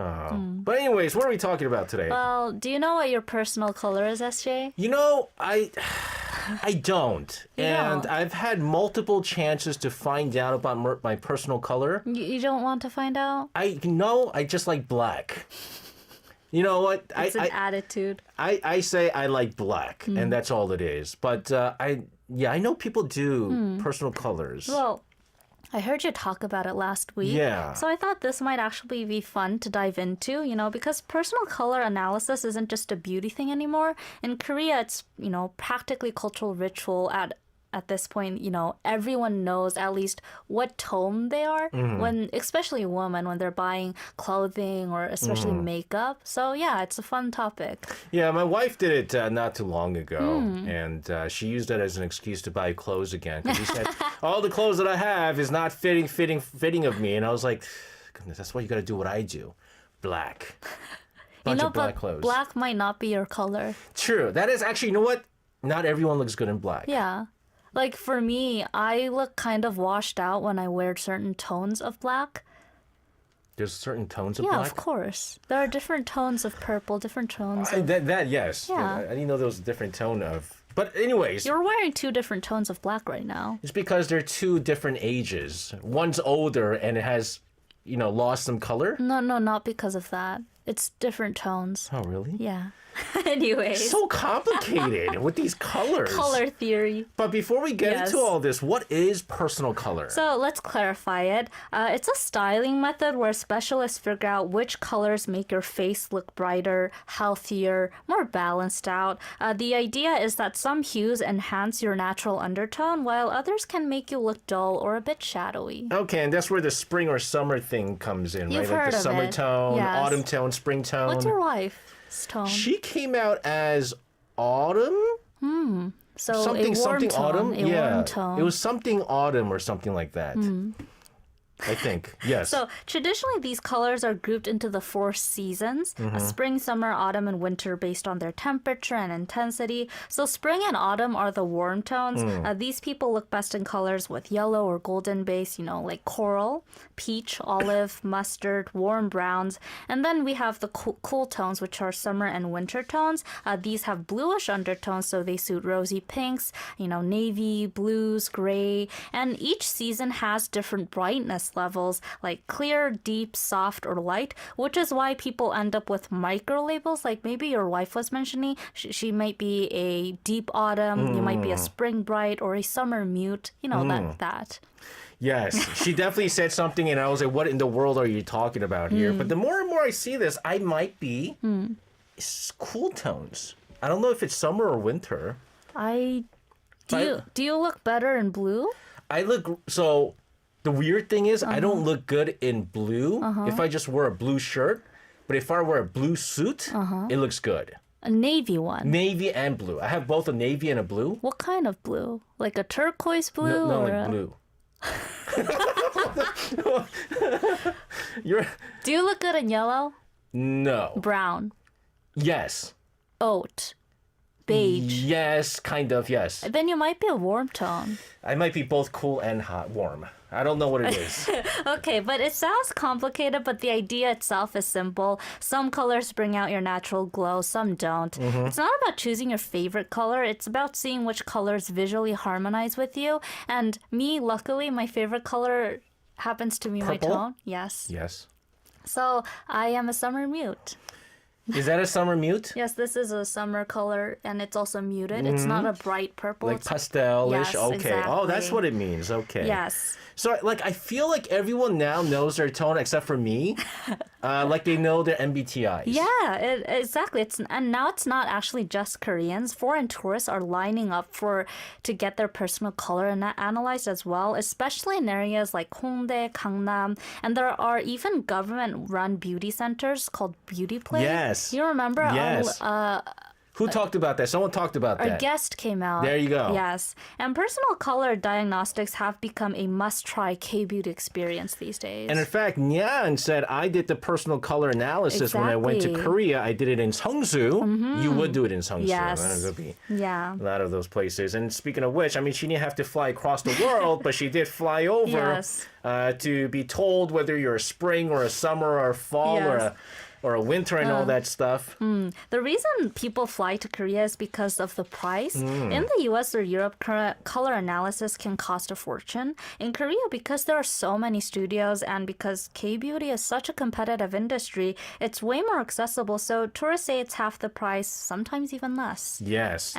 But anyways, what are we talking about today? Well, do you know what your personal color is, SJ? You know, I don't. And don't? I've had multiple chances to find out about my personal color. You don't want to find out? I just like black. You know what? It's an attitude. I say I like black, and that's all it is. But I know people do personal colors. Well, I heard you talk about it last week. Yeah. So I thought this might actually be fun to dive into, because personal color analysis isn't just a beauty thing anymore. In Korea, it's, practically cultural ritual at this point. Everyone knows at least what tone they are when, especially women, when they're buying clothing or especially makeup. So yeah, it's a fun topic. Yeah, my wife did it not too long ago, and she used that as an excuse to buy clothes again. Because she said, all the clothes that I have is not fitting of me. And I was like, goodness, that's why you got to do what I do. Black. Bunch of black clothes. Black might not be your color. True. That is actually, you know what? Not everyone looks good in black. Yeah. Like for me, I look kind of washed out when I wear certain tones of black. There's certain tones of black? black? Yeah, of course. There are different tones of purple, different tones of... Yes. Yeah. I didn't know there was a different tone of... But anyways... You're wearing two different tones of black right now. It's because they're two different ages. One's older and it has, lost some color. No, not because of that. It's different tones. Oh, really? Yeah. Anyways. So complicated with these colors. Color theory. But before we get into all this, what is personal color? So let's clarify it. It's a styling method where specialists figure out which colors make your face look brighter, healthier, more balanced out. The idea is that some hues enhance your natural undertone, while others can make you look dull or a bit shadowy. Okay, and that's where the spring or summer thing comes in, You've right? heard Like the of summer it. tone, Yes. autumn tone, spring tone. What's your wife's tone? She came out as autumn? So something a warm tone, autumn? a warm tone. It was something autumn or something like that. I think. Yes. So traditionally, these colors are grouped into the 4 seasons, spring, summer, autumn, and winter based on their temperature and intensity. So spring and autumn are the warm tones. These people look best in colors with yellow or golden base, like coral, peach, olive, mustard, warm browns. And then we have the cool tones, which are summer and winter tones. These have bluish undertones, so they suit rosy pinks, navy, blues, gray. And each season has different brightness levels, like clear, deep, soft, or light, which is why people end up with micro labels. Like maybe your wife was mentioning, she might be a deep autumn, you might be a spring bright, or a summer mute, like that. Yes, she definitely said something, and I was like, what in the world are you talking about here? But the more and more I see this, I might be cool tones. I don't know if it's summer or winter. Do you look better in blue? So the weird thing is I don't look good in blue if I just wear a blue shirt, but if I wear a blue suit, it looks good. A navy one? Navy and blue. I have both a navy and a blue. What kind of blue? Like a turquoise blue? No, like blue. Do you look good in yellow? No. Brown? Yes. Oat? Beige? Yes, kind of, yes. Then you might be a warm tone. I might be both cool and hot, warm. I don't know what it is. Okay, but it sounds complicated, but the idea itself is simple. Some colors bring out your natural glow, some don't. It's not about choosing your favorite color. It's about seeing which colors visually harmonize with you. And me, luckily, my favorite color happens to be Purple? my tone. Yes. Yes. So I am a summer mute. Is that a summer mute? Yes, this is a summer color, and it's also muted. It's not a bright purple. Like pastel-ish? Yes, okay. exactly. Oh, that's what it means. Okay. Yes. So, I feel like everyone now knows their tone except for me. Like they know their MBTIs. Yeah, exactly. And now it's not actually just Koreans. Foreign tourists are lining up to get their personal color analyzed as well, especially in areas like Hongdae, Gangnam. And there are even government-run beauty centers called Beauty Play. Yes. You remember? Yes. Who talked about that? Someone talked about that. Our guest came out. There you go. Yes. And personal color diagnostics have become a must-try K-beauty experience these days. And in fact, Nyan said, I did the personal color analysis when I went to Korea. I did it in Seongsu. You would do it in Seongsu. Yes. That would be a lot of those places. And speaking of which, she didn't have to fly across the world, but she did fly over to be told whether you're a spring or a summer or a fall or a winter and all that stuff. The reason people fly to Korea is because of the price. In the US or Europe, color analysis can cost a fortune. In Korea, because there are so many studios and because K-beauty is such a competitive industry, it's way more accessible. So tourists say it's half the price, sometimes even less. Yes.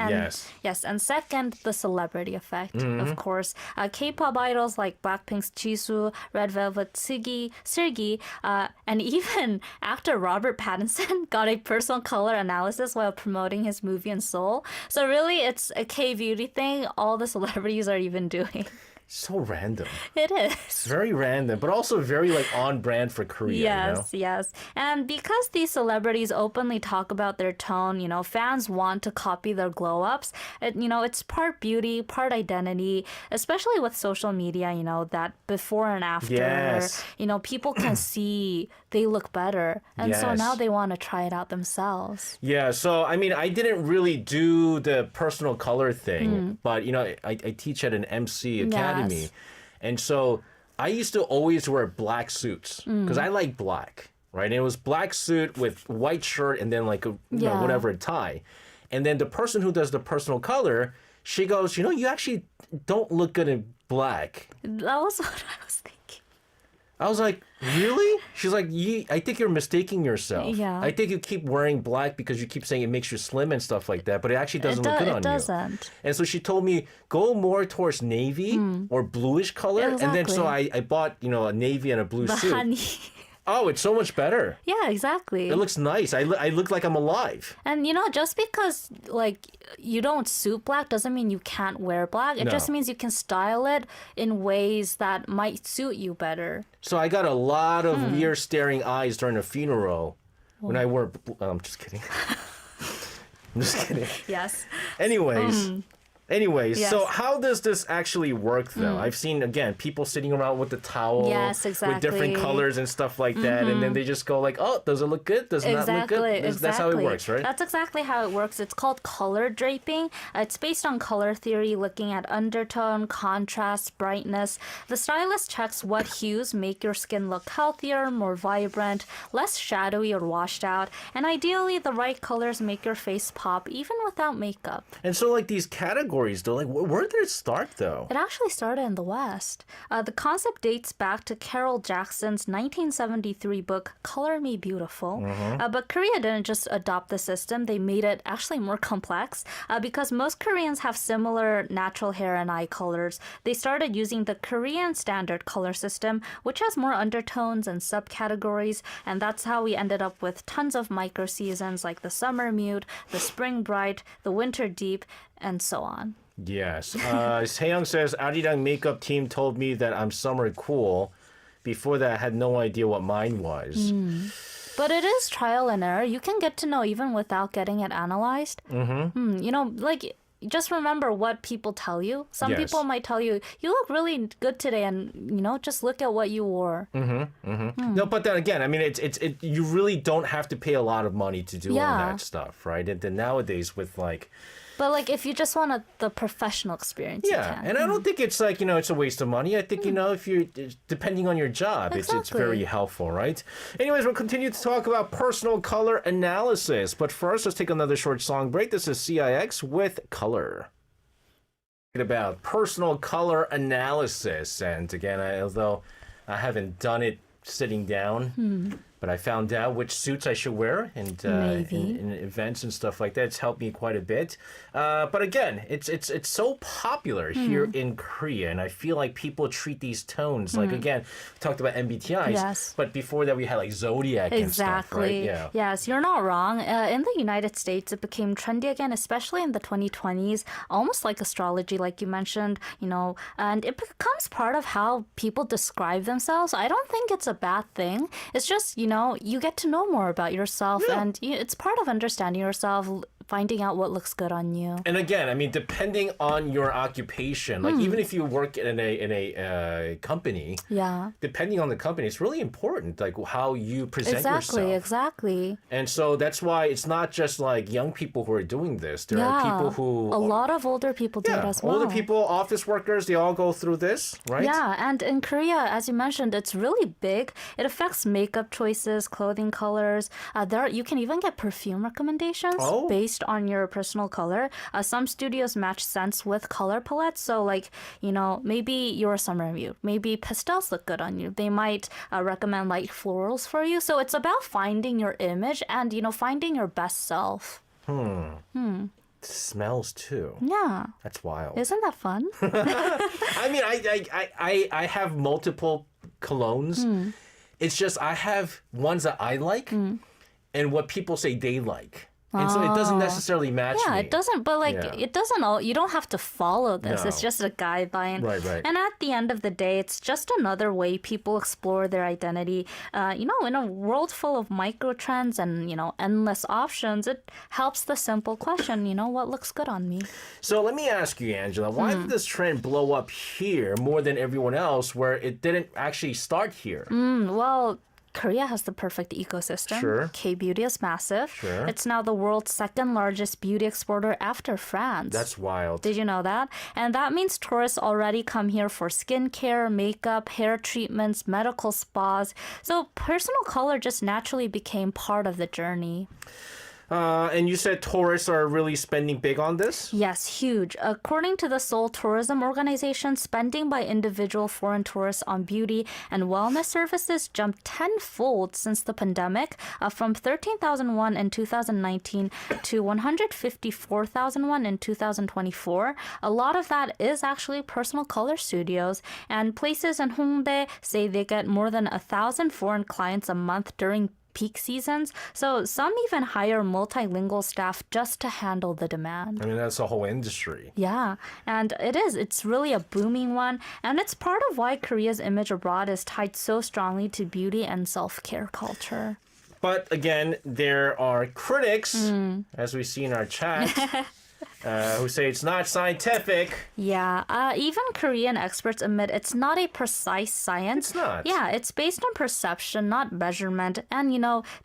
Yes, and second, the celebrity effect, of course. K-pop idols like Blackpink's Jisoo, Red Velvet Sergi, and even actor Robert Pattinson got a personal color analysis while promoting his movie in Seoul. So really, it's a K-beauty thing all the celebrities are even doing. So random. It is. It's very random, but also very on brand for Korea. Yes. And because these celebrities openly talk about their tone, fans want to copy their glow-ups. It's part beauty, part identity, especially with social media, that before and after, people can see they look better. And so now they want to try it out themselves. Yeah, so I didn't really do the personal color thing, but I teach at an MC academy. And so I used to always wear black suits because I like black, right? And it was black suit with white shirt and then whatever tie. And then the person who does the personal color, she goes, you actually don't look good in black. That was what I was thinking. I was like, really? She's like, I think you're mistaking yourself. Yeah. I think you keep wearing black because you keep saying it makes you slim and stuff like that, but it actually doesn't look good on you. It doesn't. And so she told me, go more towards navy or bluish color. Exactly. And then so I bought, a navy and a blue suit. Honey. Oh, it's so much better. Yeah, exactly. It looks nice. I look like I'm alive. And just because you don't suit black doesn't mean you can't wear black. It just means you can style it in ways that might suit you better. So I got a lot of weird staring eyes during a funeral when I wore. I'm just kidding. I'm just kidding. Yes. Anyways. Anyways, Yes. so how does this actually work, though? I've seen, again, people sitting around with the towel Yes, with different exactly. colors and stuff like that, and then they just go like, oh, does it look good? Does it not look good? That's how it works, right? That's exactly how it works. It's called color draping. It's based on color theory, looking at undertone, contrast, brightness. The stylist checks what hues make your skin look healthier, more vibrant, less shadowy or washed out, and ideally the right colors make your face pop even without makeup. And so, like, these categories, though, like, where did it start, though? It actually started in the West. The concept dates back to Carol Jackson's 1973 book, Color Me Beautiful. But Korea didn't just adopt the system, they made it actually more complex because most Koreans have similar natural hair and eye colors. They started using the Korean standard color system, which has more undertones and subcategories, and that's how we ended up with tons of micro seasons like the summer mute, the spring bright, the winter deep, and so on. Yes. Seyoung says, Arirang makeup team told me that I'm summer cool. Before that, I had no idea what mine was. But it is trial and error. You can get to know even without getting it analyzed. You know, like, just remember what people tell you. Some Yes. people might tell you, you look really good today, and, you know, just look at what you wore. No, but then again, I mean, you really don't have to pay a lot of money to do all Yeah. that stuff, right? And then nowadays with like, But, like, if you just want the professional experience, you yeah, can. and I don't think it's like, it's a waste of money. I think, if you're, depending on your job, it's Exactly. very helpful, right? Anyways, we'll continue to talk about personal color analysis. But first, let's take another short song break. This is CIX with Color. About personal color analysis. And again, although I haven't done it sitting down, but I found out which suits I should wear and in events and stuff like that. It's helped me quite a bit. But again, it's so popular here in Korea, and I feel like people treat these tones like, again, we talked about MBTIs, Yes. but before that we had like zodiac and stuff, right? Exactly. Yeah. Yes, you're not wrong. In the United States, it became trendy again, especially in the 2020s, almost like astrology, like you mentioned, and it becomes part of how people describe themselves. I don't think it's a bad thing. It's just, you get to know more about yourself, and it's part of understanding yourself, finding out what looks good on you. And again, I mean, depending on your occupation, like even if you work in a company, depending on the company, it's really important, like how you present yourself. Exactly. And so that's why it's not just like young people who are doing this. There are people who... A lot of older people do it as well. Older people, office workers, they all go through this, right? Yeah, and in Korea, as you mentioned, it's really big. It affects makeup choices, clothing colors. You can even get perfume recommendations based on your personal color. Some studios match scents with color palettes. So, like, maybe you're a summer mute. Maybe pastels look good on you. They might recommend light florals for you. So it's about finding your image and, finding your best self. Smells too. Yeah. That's wild. Isn't that fun? I mean, I have multiple colognes. It's just I have ones that I like and what people say they like. And so it doesn't necessarily match me. Yeah, it doesn't, but it doesn't all, you don't have to follow this. No. It's just a guideline. Right. And at the end of the day, it's just another way people explore their identity. In a world full of micro trends and, endless options, it helps the simple question, what looks good on me? So let me ask you, Angela, why did this trend blow up here more than everyone else where it didn't actually start here? Well, Korea has the perfect ecosystem. Sure. K-beauty is massive. Sure. It's now the world's second largest beauty exporter after France. That's wild. Did you know that? And that means tourists already come here for skincare, makeup, hair treatments, medical spas. So personal color just naturally became part of the journey. And you said tourists are really spending big on this? Yes, huge. According to the Seoul Tourism Organization, spending by individual foreign tourists on beauty and wellness services jumped tenfold since the pandemic, from 13,000 won in 2019 to 154,000 won in 2024. A lot of that is actually personal color studios, and places in Hongdae say they get more than 1,000 foreign clients a month during peak seasons. So some even hire multilingual staff just to handle the demand. I mean, that's a whole industry. Yeah, and it's really a booming one. And it's part of why Korea's image abroad is tied so strongly to beauty and self-care culture. But again, there are critics, as we see in our chat. who say it's not scientific. Yeah, even Korean experts admit it's not a precise science. It's not. Yeah, it's based on perception, not measurement. And,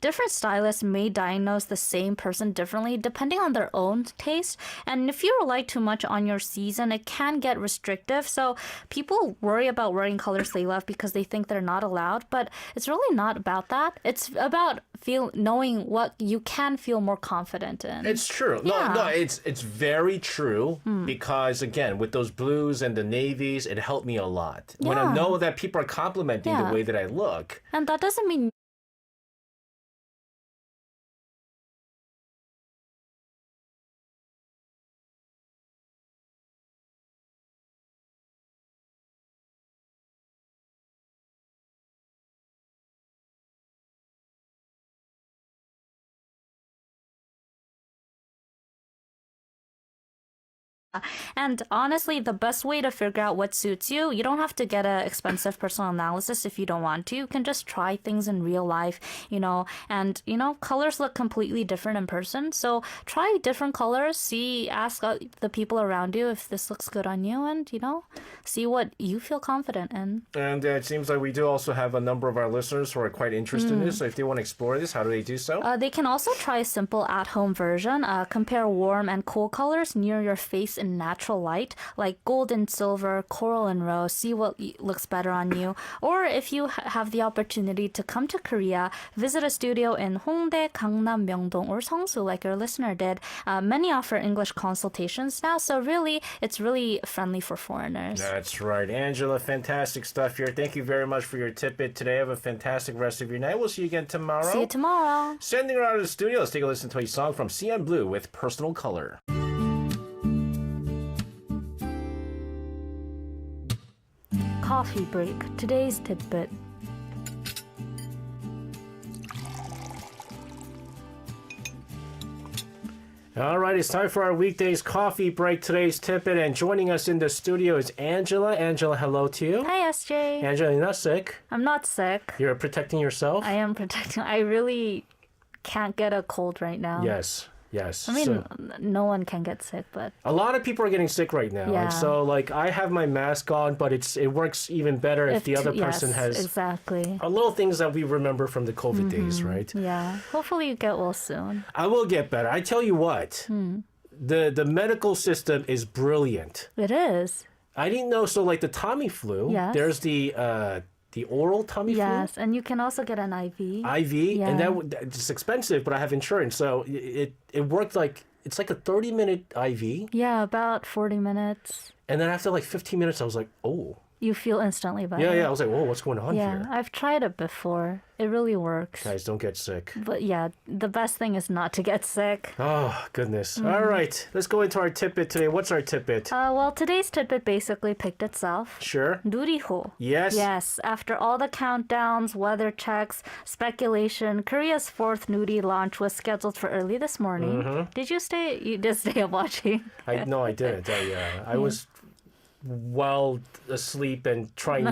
different stylists may diagnose the same person differently depending on their own taste. And if you rely too much on your season, it can get restrictive. So people worry about wearing colors they love because they think they're not allowed. But it's really not about that. It's about knowing what you can feel more confident in. It's true. No, it's very true because, again, with those blues and the navies, it helped me a lot. When I know that people are complimenting the way that I look. And that doesn't mean And honestly, the best way to figure out what suits you, you don't have to get an expensive personal analysis if you don't want to. You can just try things in real life, and, colors look completely different in person. So try different colors, ask the people around you if this looks good on you and, see what you feel confident in. And it seems like we do also have a number of our listeners who are quite interested in this. So if they want to explore this, how do they do so? They can also try a simple at-home version. Compare warm and cool colors near your face in natural light, like gold and silver, coral and rose. See what looks better on you. Or if you have the opportunity to come to Korea, visit a studio in Hongdae, Gangnam, Myeongdong, or Seongsu, like your listener did. Many offer English consultations now, so really, it's really friendly for foreigners. That's right. Angela, fantastic stuff here. Thank you very much for your tidbit today. Have a fantastic rest of your night. We'll see you again tomorrow. See you tomorrow. Sending her out of the studio, let's take a listen to a song from CN Blue with Personal Color. Coffee break. Today's tidbit. All right, it's time for our weekdays coffee break. Today's tidbit, and joining us in the studio is Angela. Angela, hello to you. Hi, SJ. Angela, you're not sick? I'm not sick. You're protecting yourself? I am protecting. I really can't get a cold right now. Yes. I mean, no one can get sick, but a lot of people are getting sick right now. Yeah. And so, I have my mask on, but it works even better if the other person has exactly a little things that we remember from the COVID days, right? Yeah. Hopefully you get well soon. I will get better. I tell you what, the medical system is brilliant. It is. I didn't know. So, the Tamiflu, there's the oral Tamiflu? Yes, and you can also get an IV. Yeah. And it's expensive, but I have insurance. So it worked it's like a 30-minute IV. Yeah, about 40 minutes. And then after 15 minutes, I was like, oh. You feel instantly better. Yeah. I was like, whoa, what's going on here? Yeah, I've tried it before. It really works. Guys, don't get sick. But yeah, the best thing is not to get sick. Oh, goodness. All right, let's go into our tidbit today. What's our tidbit? Well, today's tidbit basically picked itself. Sure. 누리호. Yes. Yes. After all the countdowns, weather checks, speculation, Korea's fourth Nuri launch was scheduled for early this morning. Mm-hmm. Did you stay? You did stay up watching? No, I didn't. I was well asleep and trying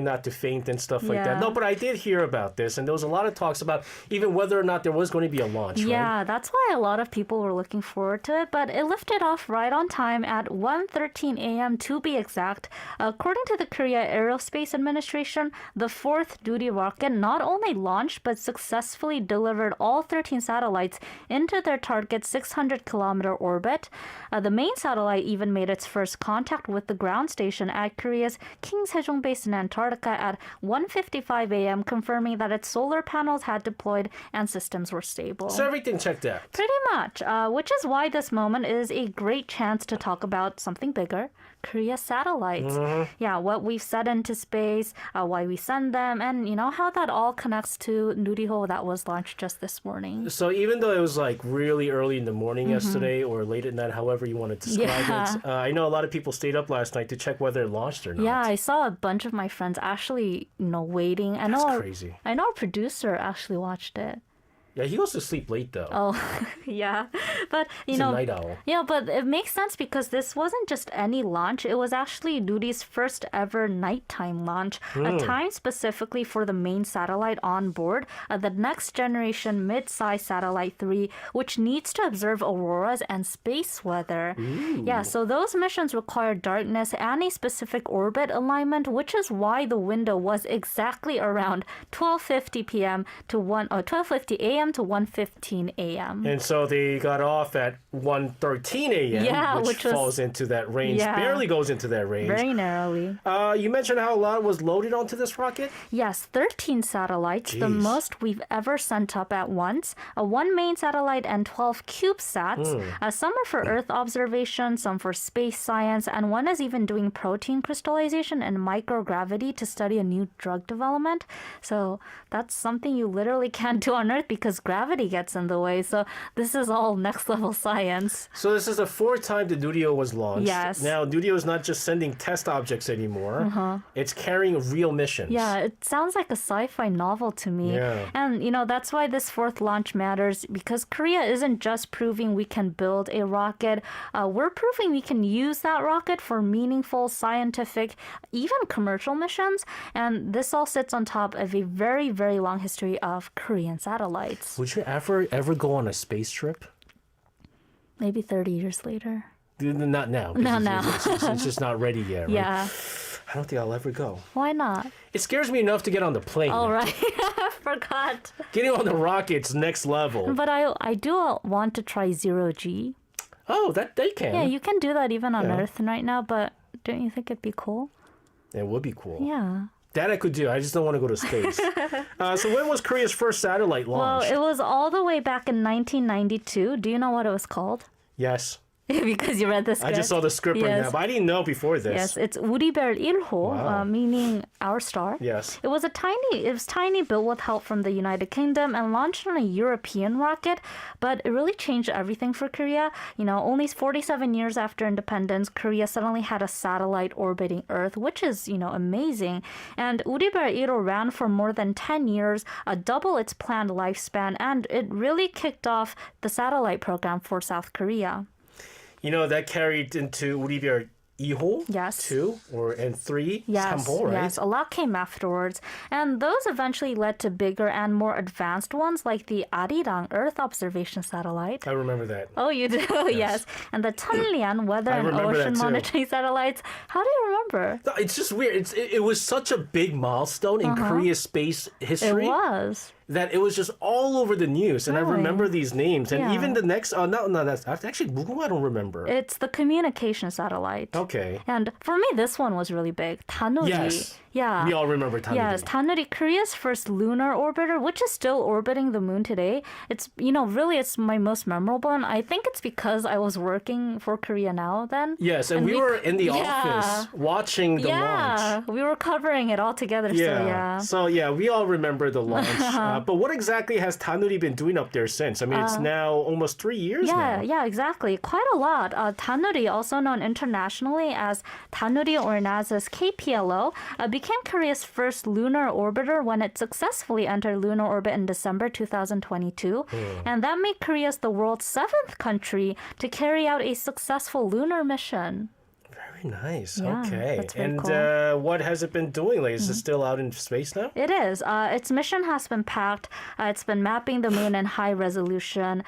not to faint and stuff like that. No, but I did hear about this, and there was a lot of talks about even whether or not there was going to be a launch. Yeah, right? That's why a lot of people were looking forward to it, but it lifted off right on time at 1:13 a.m. to be exact. According to the Korea Aerospace Administration, the fourth Nuri rocket not only launched but successfully delivered all 13 satellites into their target 600-kilometer orbit. The main satellite even made its first contact with the ground station at Korea's King Sejong base in Antarctica at 1:55 a.m., confirming that its solar panels had deployed and systems were stable. So everything checked out. Pretty much, which is why this moment is a great chance to talk about something bigger. Korea satellites. Yeah, what we've set into space, why we send them, and how that all connects to Nuriho that was launched just this morning. So even though it was really early in the morning yesterday or late at night, however you want to describe it, I know a lot of people stayed up last night to check whether it launched or not. Yeah, I saw a bunch of my friends actually, waiting. That's crazy. I know our producer actually watched it. Yeah, he goes to sleep late though. Oh, yeah. But, He's a night owl. Yeah, but it makes sense because this wasn't just any launch. It was actually Nuri's first ever nighttime launch, timed specifically for the main satellite on board, the next generation mid-size satellite 3, which needs to observe auroras and space weather. Ooh. Yeah, so those missions require darkness and a specific orbit alignment, which is why the window was exactly around 12:50 p.m. to 12:50 a.m. to 1:15 a.m. And so they got off at 1:13 a.m., Yeah, which falls into that range, barely goes into that range. Very narrowly. You mentioned how a lot was loaded onto this rocket? Yes, 13 satellites, the most we've ever sent up at once. One main satellite and 12 CubeSats. Some are for Earth observation, some for space science, and one is even doing protein crystallization and microgravity to study a new drug development. So that's something you literally can't do on Earth because gravity gets in the way. So this is all next level science. So this is the fourth time the Nurio was launched. Yes. Now, Nurio is not just sending test objects anymore. It's carrying real missions. Yeah, it sounds like a sci-fi novel to me. Yeah. And, that's why this fourth launch matters because Korea isn't just proving we can build a rocket. We're proving we can use that rocket for meaningful scientific, even commercial missions. And this all sits on top of a very, very long history of Korean satellites. Would you ever go on a space trip? Maybe 30 years later. Not now. No, It's just not ready yet, right? Yeah. I don't think I'll ever go. Why not? It scares me enough to get on the plane. All right. I forgot. Getting on the rocket's next level. But I do want to try zero G. Oh, that they can. Yeah, you can do that even on Earth right now, but don't you think it'd be cool? It would be cool. Yeah. That I could do. I just don't want to go to space. So when was Korea's first satellite launched? Well, it was all the way back in 1992. Do you know what it was called? Yes. Because you read the script. I just saw the script right now, but I didn't know before this. Yes, it's 우리 별 1호, Wow. meaning our star. Yes. It was tiny, built with help from the United Kingdom and launched on a European rocket, but it really changed everything for Korea. Only 47 years after independence, Korea suddenly had a satellite orbiting Earth, which is, amazing. And 우리 별 1호 ran for more than 10 years, double its planned lifespan, and it really kicked off the satellite program for South Korea. That carried into 우리 별 2호, Yes. 2, and 3, Yes, 3호, right? yes, a lot came afterwards. And those eventually led to bigger and more advanced ones like the Arirang Earth Observation Satellite. I remember that. Oh, you do? Yes. And the Tunlian Weather I and remember Ocean that too. Monitoring Satellites. How do you remember? It's just weird. It was such a big milestone in Korea's space history. It was. That it was just all over the news, and I Really? remember these names, and Yeah. even the next. No, that's actually I don't remember. It's the communication satellite. Okay. And for me, this one was really big. Tanuri. Yes. Yeah. We all remember Tanuri. Yes, Tanuri, Korea's first lunar orbiter, which is still orbiting the moon today. It's, really, it's my most memorable one. I think it's because I was working for Korea Now then. Yes, and we were in the office watching the launch. Yeah, we were covering it all together. Yeah. So, So we all remember the launch. But what exactly has Tanuri been doing up there since? I mean, it's now almost 3 years now. Yeah, exactly. Quite a lot. Tanuri, also known internationally as Tanuri or NASA's KPLO, became Korea's first lunar orbiter when it successfully entered lunar orbit in December 2022. And that made Korea the world's 7th country to carry out a successful lunar mission. Very nice. Yeah, okay. that's very And cool. what has it been doing? Like, is it still out in space now? It is. Its mission has been packed. It's been mapping the moon in high resolution,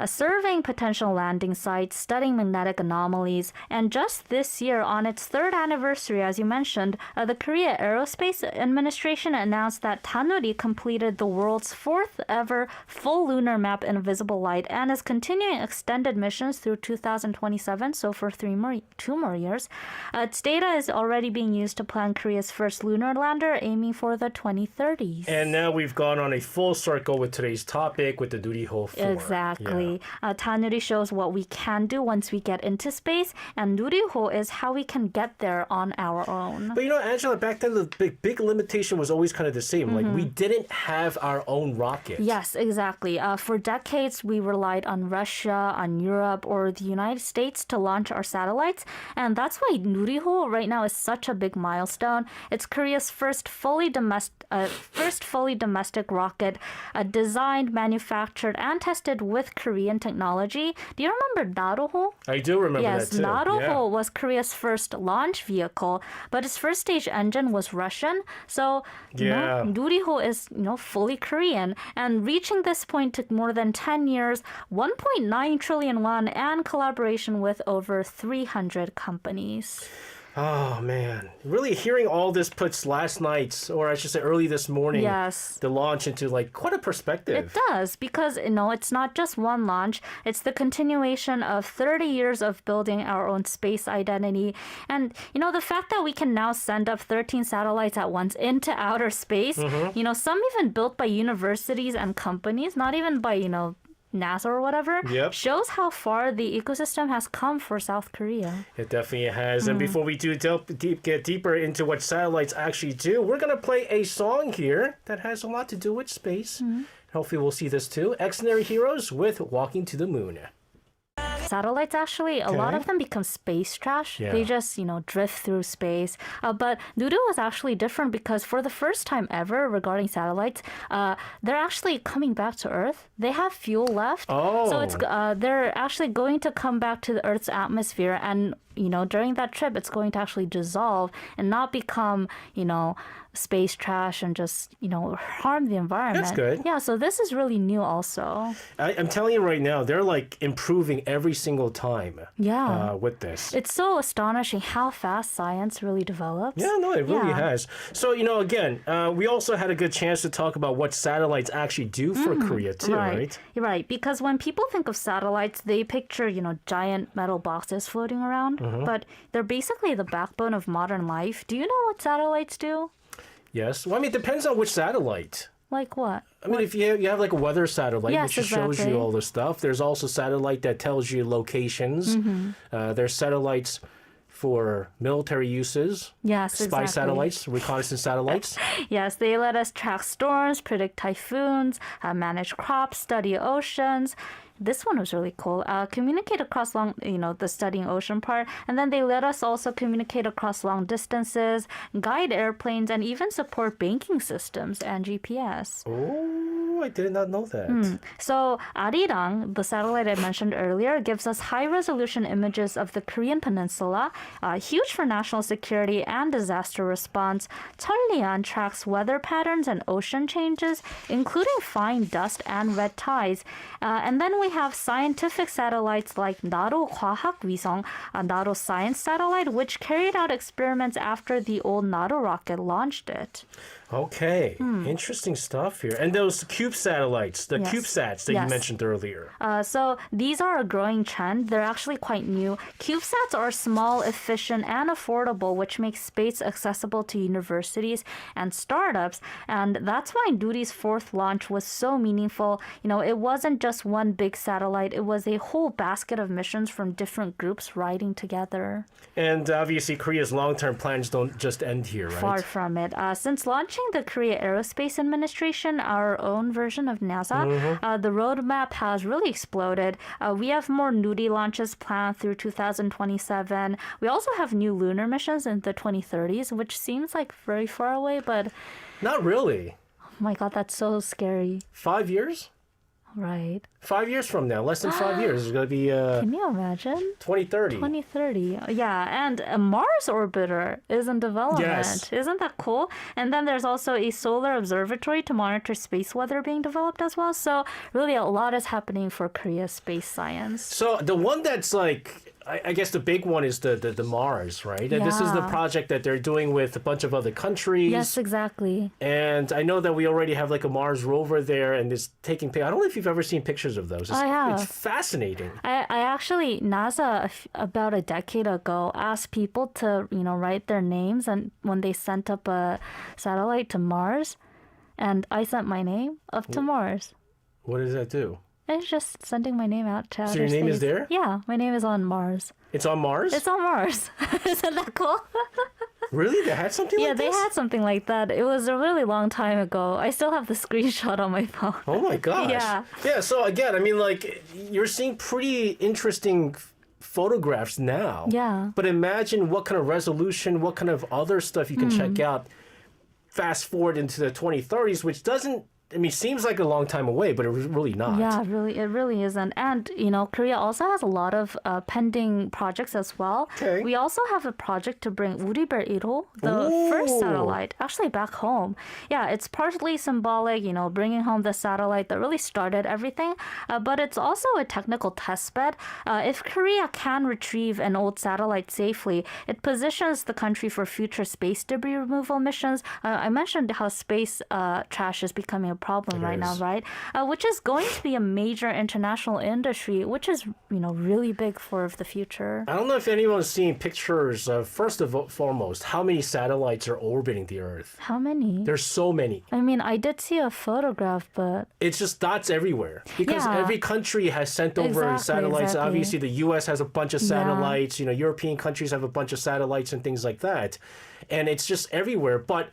surveying potential landing sites, studying magnetic anomalies, and just this year, on its 3rd anniversary, as you mentioned, the Korea Aerospace Administration announced that Tanuri completed the world's 4th ever full lunar map in visible light and is continuing extended missions through 2027, so for 2 more years. Its data is already being used to plan Korea's first lunar lander, aiming for the 2030s. And now we've gone on a full circle with today's topic with the Duty Hole 4. Exactly. Exactly. Tanuri shows what we can do once we get into space, and Nuriho is how we can get there on our own. But Angela, back then the big limitation was always kind of the same. Like we didn't have our own rocket. Yes, exactly. For decades, we relied on Russia, on Europe, or the United States to launch our satellites, and that's why Nuriho right now is such a big milestone. It's Korea's first fully domestic rocket, designed, manufactured, and tested with Korean technology. Do you remember Naroho? I do remember that too. Yes, Naroho was Korea's first launch vehicle, but its first stage engine was Russian. So Nuriho is fully Korean, and reaching this point took more than 10 years, 1.9 trillion won, and collaboration with over 300 companies. Oh, man. Really hearing all this puts last night's, or I should say early this morning, the launch into quite a perspective. It does, because, it's not just one launch. It's the continuation of 30 years of building our own space identity. And, the fact that we can now send up 13 satellites at once into outer space, some even built by universities and companies, not even by, NASA or whatever, shows how far the ecosystem has come for South Korea. It definitely has. And before we do get deeper into what satellites actually do, we're going to play a song here that has a lot to do with space. Hopefully we'll see this too. Extraordinary Heroes with Walking to the Moon. Satellites, actually, a lot of them become space trash. They just, drift through space. But Nuru was actually different because for the first time ever regarding satellites, they're actually coming back to Earth. They have fuel left. So they're actually going to come back to the Earth's atmosphere, and during that trip, it's going to actually dissolve and not become, space trash and just, harm the environment. That's good. Yeah, so this is really new also. I'm telling you right now, they're improving every single time with this. It's so astonishing how fast science really develops. Yeah, no, it really has. So, again, we also had a good chance to talk about what satellites actually do for Korea too, right? You're right, because when people think of satellites, they picture, giant metal boxes floating around, but they're basically the backbone of modern life. Do you know what satellites do? Yes. Well, it depends on which satellite. Like what? If you have a weather satellite, which shows you all the stuff. There's also satellite that tells you locations. There's satellites for military uses. Yes, Spy satellites, reconnaissance satellites. Yes, they let us track storms, predict typhoons, manage crops, study oceans. This one was really cool. Communicate across long, the studying ocean part. And then they let us also communicate across long distances, guide airplanes, and even support banking systems and GPS. Oh, I did not know that. So Arirang, the satellite I mentioned earlier, gives us high-resolution images of the Korean peninsula, huge for national security and disaster response. Cheolleon tracks weather patterns and ocean changes, including fine dust and red tides. And then we have scientific satellites like Naro 과학 위성, Naro Science Satellite, which carried out experiments after the old Naro rocket launched it. Okay, interesting stuff here. And those cube satellites, the CubeSats that you mentioned earlier. So these are a growing trend. They're actually quite new. CubeSats are small, efficient, and affordable, which makes space accessible to universities and startups. And that's why Nuri's fourth launch was so meaningful. It wasn't just one big satellite. It was a whole basket of missions from different groups riding together. And obviously, Korea's long-term plans don't just end here, right? Far from it. Since launching the Korea Aerospace Administration, our own version of NASA, the roadmap has really exploded. We have more Nuri launches planned through 2027. We also have new lunar missions in the 2030s, which seems like very far away, but... Not really. Oh my God, that's so scary. 5 years? Right. 5 years from now, less than 5 years, it's going to be Can you imagine? 2030. 2030. Yeah, and a Mars orbiter is in development. Yes. Isn't that cool? And then there's also a solar observatory to monitor space weather being developed as well. So really a lot is happening for Korea's space science. So the one that's I guess the big one is the Mars, right? And this is the project that they're doing with a bunch of other countries. Yes, exactly. And I know that we already have a Mars rover there, and it's taking pictures. I don't know if you've ever seen pictures of those. I have. It's fascinating. I actually, NASA about a decade ago asked people to, write their names and when they sent up a satellite to Mars, and I sent my name up to Mars. What does that do? It's just sending my name out to outer So your name space. is there? Yeah, my name is on Mars. It's on Mars? It's on Mars. Isn't that cool? Really? They had something Yeah, like they this? had something like that. It was a really long time ago. I still have the screenshot on my phone. Oh my gosh. Yeah. Yeah, so again, I mean, like, you're seeing pretty interesting photographs now. Yeah. But imagine what kind of resolution, what kind of other stuff you can check out. Fast forward into the 2030s, which doesn't, I mean, seems like a long time away, but it's really not. Yeah, it really isn't. And, Korea also has a lot of pending projects as well. Okay. We also have a project to bring 우리별 1호, the first satellite, actually back home. Yeah, it's partly symbolic, bringing home the satellite that really started everything. But it's also a technical test bed. If Korea can retrieve an old satellite safely, it positions the country for future space debris removal missions. I mentioned how space trash is becoming a problem right now, right? Which is going to be a major international industry, which is, really big for the future. I don't know if anyone's seen pictures of, first of all, foremost, how many satellites are orbiting the Earth. How many? There's so many. I mean, I did see a photograph, but... It's just dots everywhere because Yeah. every country has sent over Exactly, satellites. exactly. Obviously, the U.S. has a bunch of satellites. European countries have a bunch of satellites and things like that. And it's just everywhere. But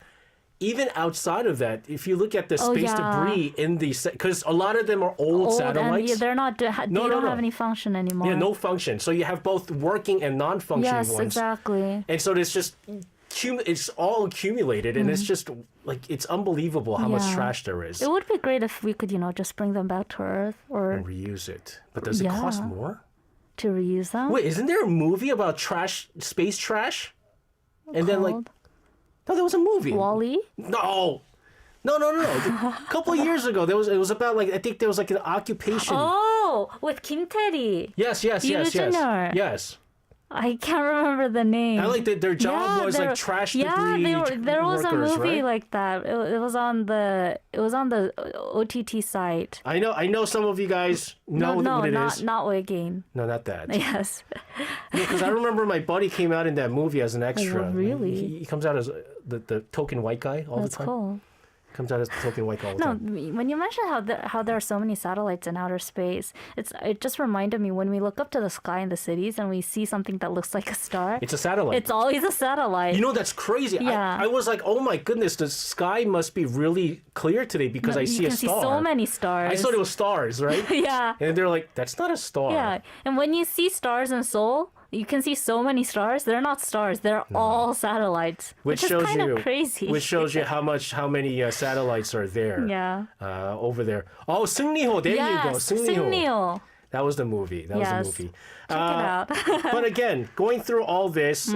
even outside of that, if you look at the space debris in the... Because a lot of them are old satellites. And they're not... They don't have any function anymore. Yeah, no function. So you have both working and non-functioning Yes, ones. exactly. And so it's just... It's all accumulated, and it's just like it's unbelievable how much Yeah. trash there is. It would be great if we could, just bring them back to Earth or And reuse it, but does it cost more? to reuse them. Wait, isn't there a movie about trash, space trash? And then like, Called no, there was a movie. Wall-E? No. A couple of years ago, it was about like I think there was like an occupation. Oh, with Kim Tae-ri. Yes. Junior. Yes. I can't remember the name. I like that their job was like trash debris. There was a workers, movie right? like that. It was on the OTT site. I know some of you guys know what it is. not Wegain. No, not that. Yes. Because I remember my buddy came out in that movie as an extra. Oh, really? He comes out as the token white guy all That's the time. cool. Comes out as the token white guy all the No, time. when you mentioned how there are so many satellites in outer space, it just reminded me when we look up to the sky in the cities and we see something that looks like a star. It's a satellite. It's always a satellite. That's crazy. Yeah. I was like, oh my goodness, the sky must be really clear today because I see you a can star. see so many stars. I thought it was stars, right? Yeah. And they're like, that's not a star. Yeah, and when you see stars in Seoul, you can see so many stars. They're not stars. They're all satellites, which is shows kind you of crazy. Which shows you how many satellites are there. Yeah. Over there. Oh, 승리호. There you go. 승리호. 승리호. That was the movie. That was Yes. the movie. Check it out. But again, going through all this,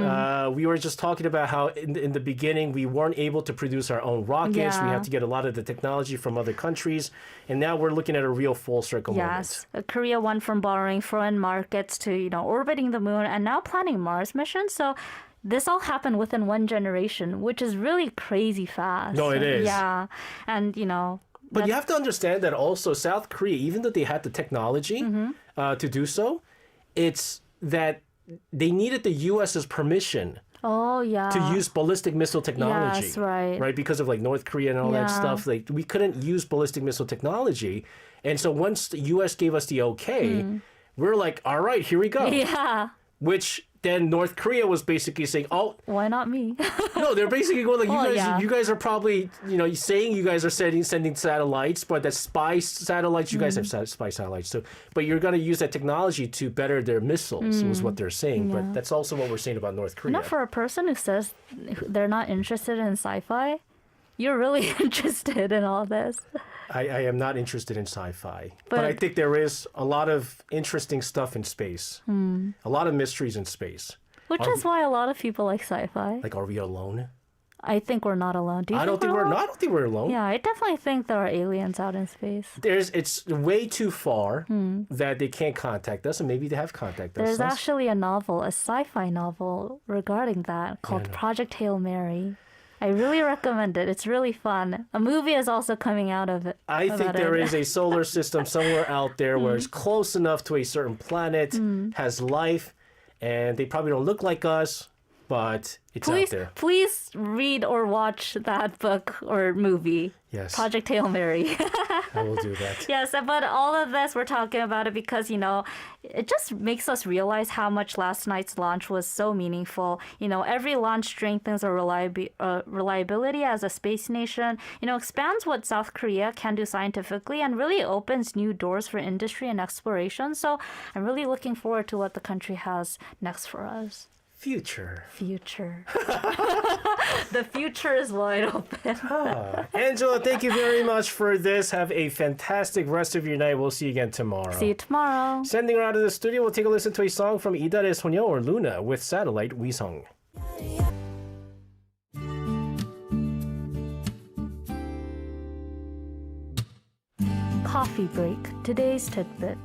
we were just talking about how in the beginning we weren't able to produce our own rockets. We Yeah. had to get a lot of the technology from other countries. And now we're looking at a real full circle Yes, Korea went from borrowing foreign markets to orbiting the moon and now planning Mars missions. So this all happened within one generation, which is really crazy fast. No, it is. Yeah, and But you have to understand that also South Korea, even though they had the technology to do so, it's that they needed the U.S.'s permission Oh yeah. to use ballistic missile technology. Yes, right. Right, because of like North Korea and all that Yeah. stuff. Like we couldn't use ballistic missile technology, and so once the U.S. gave us the okay, we're like, all right, here we go. Yeah. Which then North Korea was basically saying, oh Why not me? no, they're basically going like, Oh, yeah. you guys are probably saying you guys are sending satellites, but that's spy satellites. You guys have spy satellites, so but you're going to use that technology to better their missiles, was what they're saying. But that's also what we're saying about North Korea. For a person who says they're not interested in sci-fi, you're really interested in all this. I am not interested in sci-fi, but I think there is a lot of interesting stuff in space, a lot of mysteries in space. Which is why a lot of people like sci-fi. Like, are we alone? I think we're not alone. Do you I don't think we're alone? not. I don't think we're alone. Yeah, I definitely think there are aliens out in space. It's way too far that they can't contact us, and maybe they have contacted us. There's actually a novel, a sci-fi novel regarding that called Project Hail Mary. I really recommend it. It's really fun. A movie is also coming out of it. I think there is a solar system somewhere out there where it's close enough to a certain planet, has life, and they probably don't look like us, but it's out there. Please read or watch that book or movie. Yes. Project Hail Mary. I will do that. Yes, but all of this, we're talking about it because, it just makes us realize how much last night's launch was so meaningful. Every launch strengthens our reliability as a space nation, expands what South Korea can do scientifically, and really opens new doors for industry and exploration. So I'm really looking forward to what the country has next for us. Future. The future is wide open. Angela, thank you very much for this. Have a fantastic rest of your night. We'll see you again tomorrow. See you tomorrow. Sending her out of the studio, we'll take a listen to a song from 이달의 소녀 or Luna with Satellite 위성. Coffee break. Today's tidbit.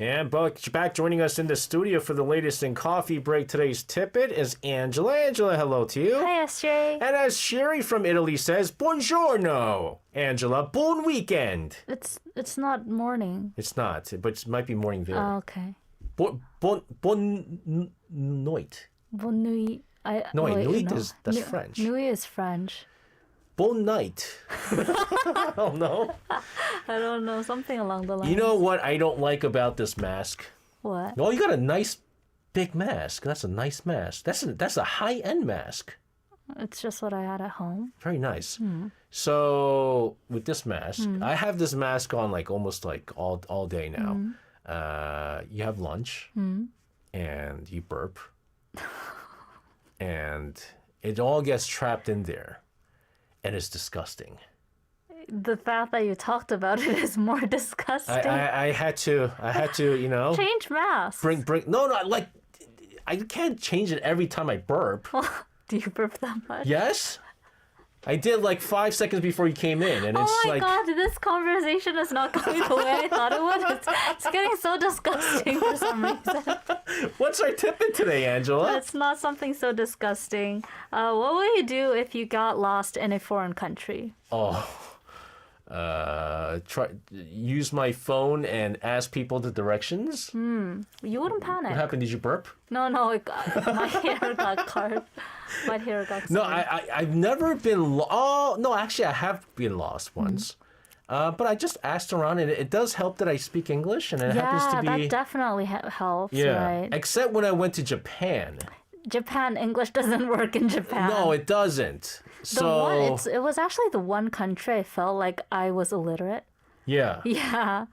And back joining us in the studio for the latest in Coffee Break. Today's tidbit is Angela. Angela, hello to you. Hi, Sherry. And as Sherry from Italy says, buongiorno. Angela, buon weekend. It's not morning. It's not, but it might be morning there. Oh, okay. Bon noit. Bon nuit. Nuit is that's French. Nuit is French. Bon night. I don't know. I don't know. Something along the lines. You know what I don't like about this mask? What? Oh, you got a nice big mask. That's a nice mask. That's a high-end mask. It's just what I had at home. Very nice. So with this mask, I have this mask on almost all day now. You have lunch and you burp and it all gets trapped in there and it's disgusting. The fact that you talked about it is more disgusting. I had to, change mask. Bring no, I can't change it every time I burp. Do you burp that much? Yes. I did 5 seconds before you came in, and it's Oh my god, this conversation is not going the way I thought it would. It's getting so disgusting for some reason. What's our tip in today, Angela? It's not something so disgusting. What would you do if you got lost in a foreign country? Use my phone and ask people the directions. You wouldn't panic. What happened? Did you burp? No, my hair got caught. My hair got No, stuck. I've never been. Oh no, actually, I have been lost once. But I just asked around, and it does help that I speak English, and it happens to be. Yeah, that definitely helps. Yeah, Right? except when I went to Japan. Japan, English doesn't work in Japan. No, it doesn't. It was actually the one country I felt like I was illiterate. Yeah. Yeah.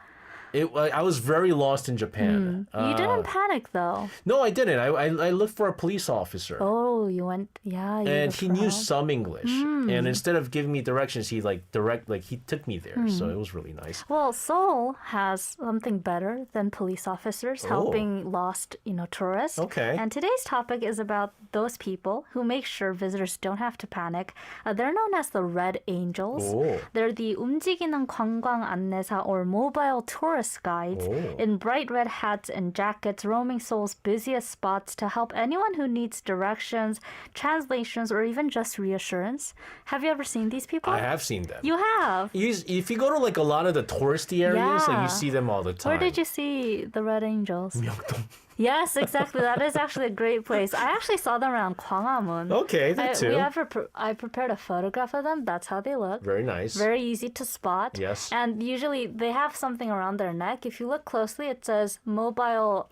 I was very lost in Japan. You didn't panic though. No, I didn't. I looked for a police officer. Oh, you went. Yeah. And he knew some English. And instead of giving me directions, he he took me there. So it was really nice. Well, Seoul has something better than police officers helping lost, tourists. Okay. And today's topic is about those people who make sure visitors don't have to panic. They're known as the Red Angels. Oh. They're the 움직이는 관광 안내사 or mobile tourist guides in bright red hats and jackets, roaming Seoul's busiest spots to help anyone who needs directions, translations, or even just reassurance. Have you ever seen these people? I have seen them. You have? If you go to a lot of the touristy areas, Yeah. you see them all the time. Where did you see the Red Angels? Myeongdong. Yes, exactly. That is actually a great place. I actually saw them around Gwanghwamun. Okay, that too. I prepared a photograph of them. That's how they look. Very nice. Very easy to spot. Yes. And usually they have something around their neck. If you look closely, it says mobile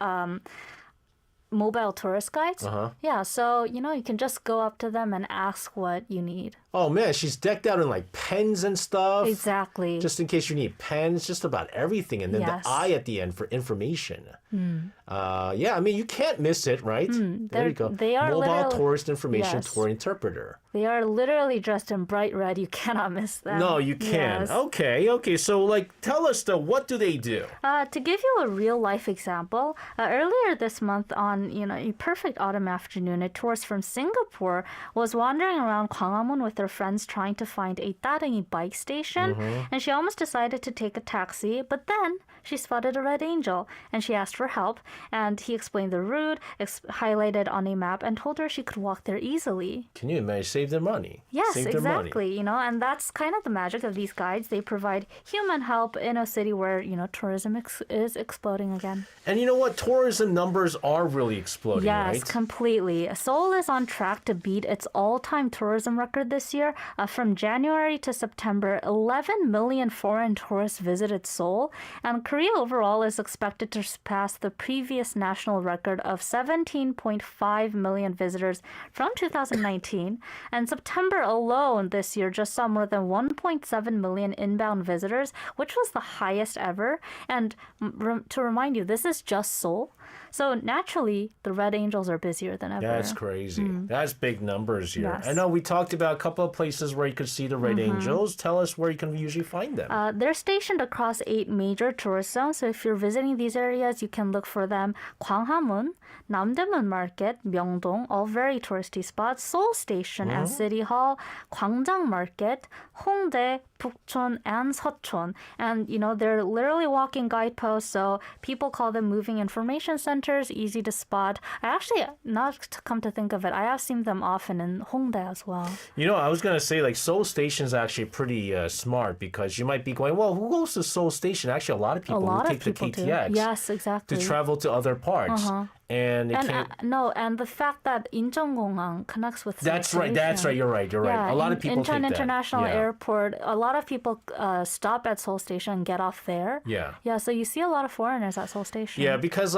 tourist guides. Yeah, so you can just go up to them and ask what you need. Oh man, she's decked out in pens and stuff. Exactly. Just in case you need pens, just about everything, and then Yes. the eye at the end for information. Yeah, I mean you can't miss it, right? There you go. They are Mobile tourist information Yes. tour interpreter. They are literally dressed in bright red. You cannot miss them. No, you can't. Yes. Okay. So tell us what do they do? To give you a real life example, earlier this month on a perfect autumn afternoon, a tourist from Singapore was wandering around Gwanghwamun with their her friends trying to find a Tarangi bike station, and she almost decided to take a taxi, but then she spotted a red angel, and she asked for help, and he explained the route, highlighted on a map, and told her she could walk there easily. Can you imagine? Save their money. Yes, Save their money. exactly. And that's kind of the magic of these guides. They provide human help in a city where, tourism is exploding again. And you know what? Tourism numbers are really exploding, Yes, right? completely. Seoul is on track to beat its all-time tourism record this year. From January to September, 11 million foreign tourists visited Seoul, and Korea overall is expected to surpass the previous national record of 17.5 million visitors from 2019. And September alone this year just saw more than 1.7 million inbound visitors, which was the highest ever. And to remind you, this is just Seoul. So naturally, the Red Angels are busier than ever. That's crazy. That's big numbers here. Yes. I know we talked about a couple of places where you could see the Red Angels. Tell us where you can usually find them. They're stationed across 8 major tourist zones. So if you're visiting these areas, you can look for them. Gwanghamun, Namdaemun Market, Myeongdong, all very touristy spots. Seoul Station and City Hall, Gwangjang Market, Hongdae, Bukchon, and Seocheon. And, they're literally walking guideposts, so people call them moving information centers, easy to spot. I actually, not to come to think of it, I have seen them often in Hongdae as well. I was going to say, Seoul Station is actually pretty smart because you might be going, well, who goes to Seoul Station? Actually, a lot of people will take the KTX Yes, exactly. to travel to other parts. And the fact that Incheongongang connects with That's right. You're right. Yeah, a lot of people take that. International Airport. A lot of people stop at Seoul Station and get off there. Yeah. Yeah. So you see a lot of foreigners at Seoul Station. Yeah, because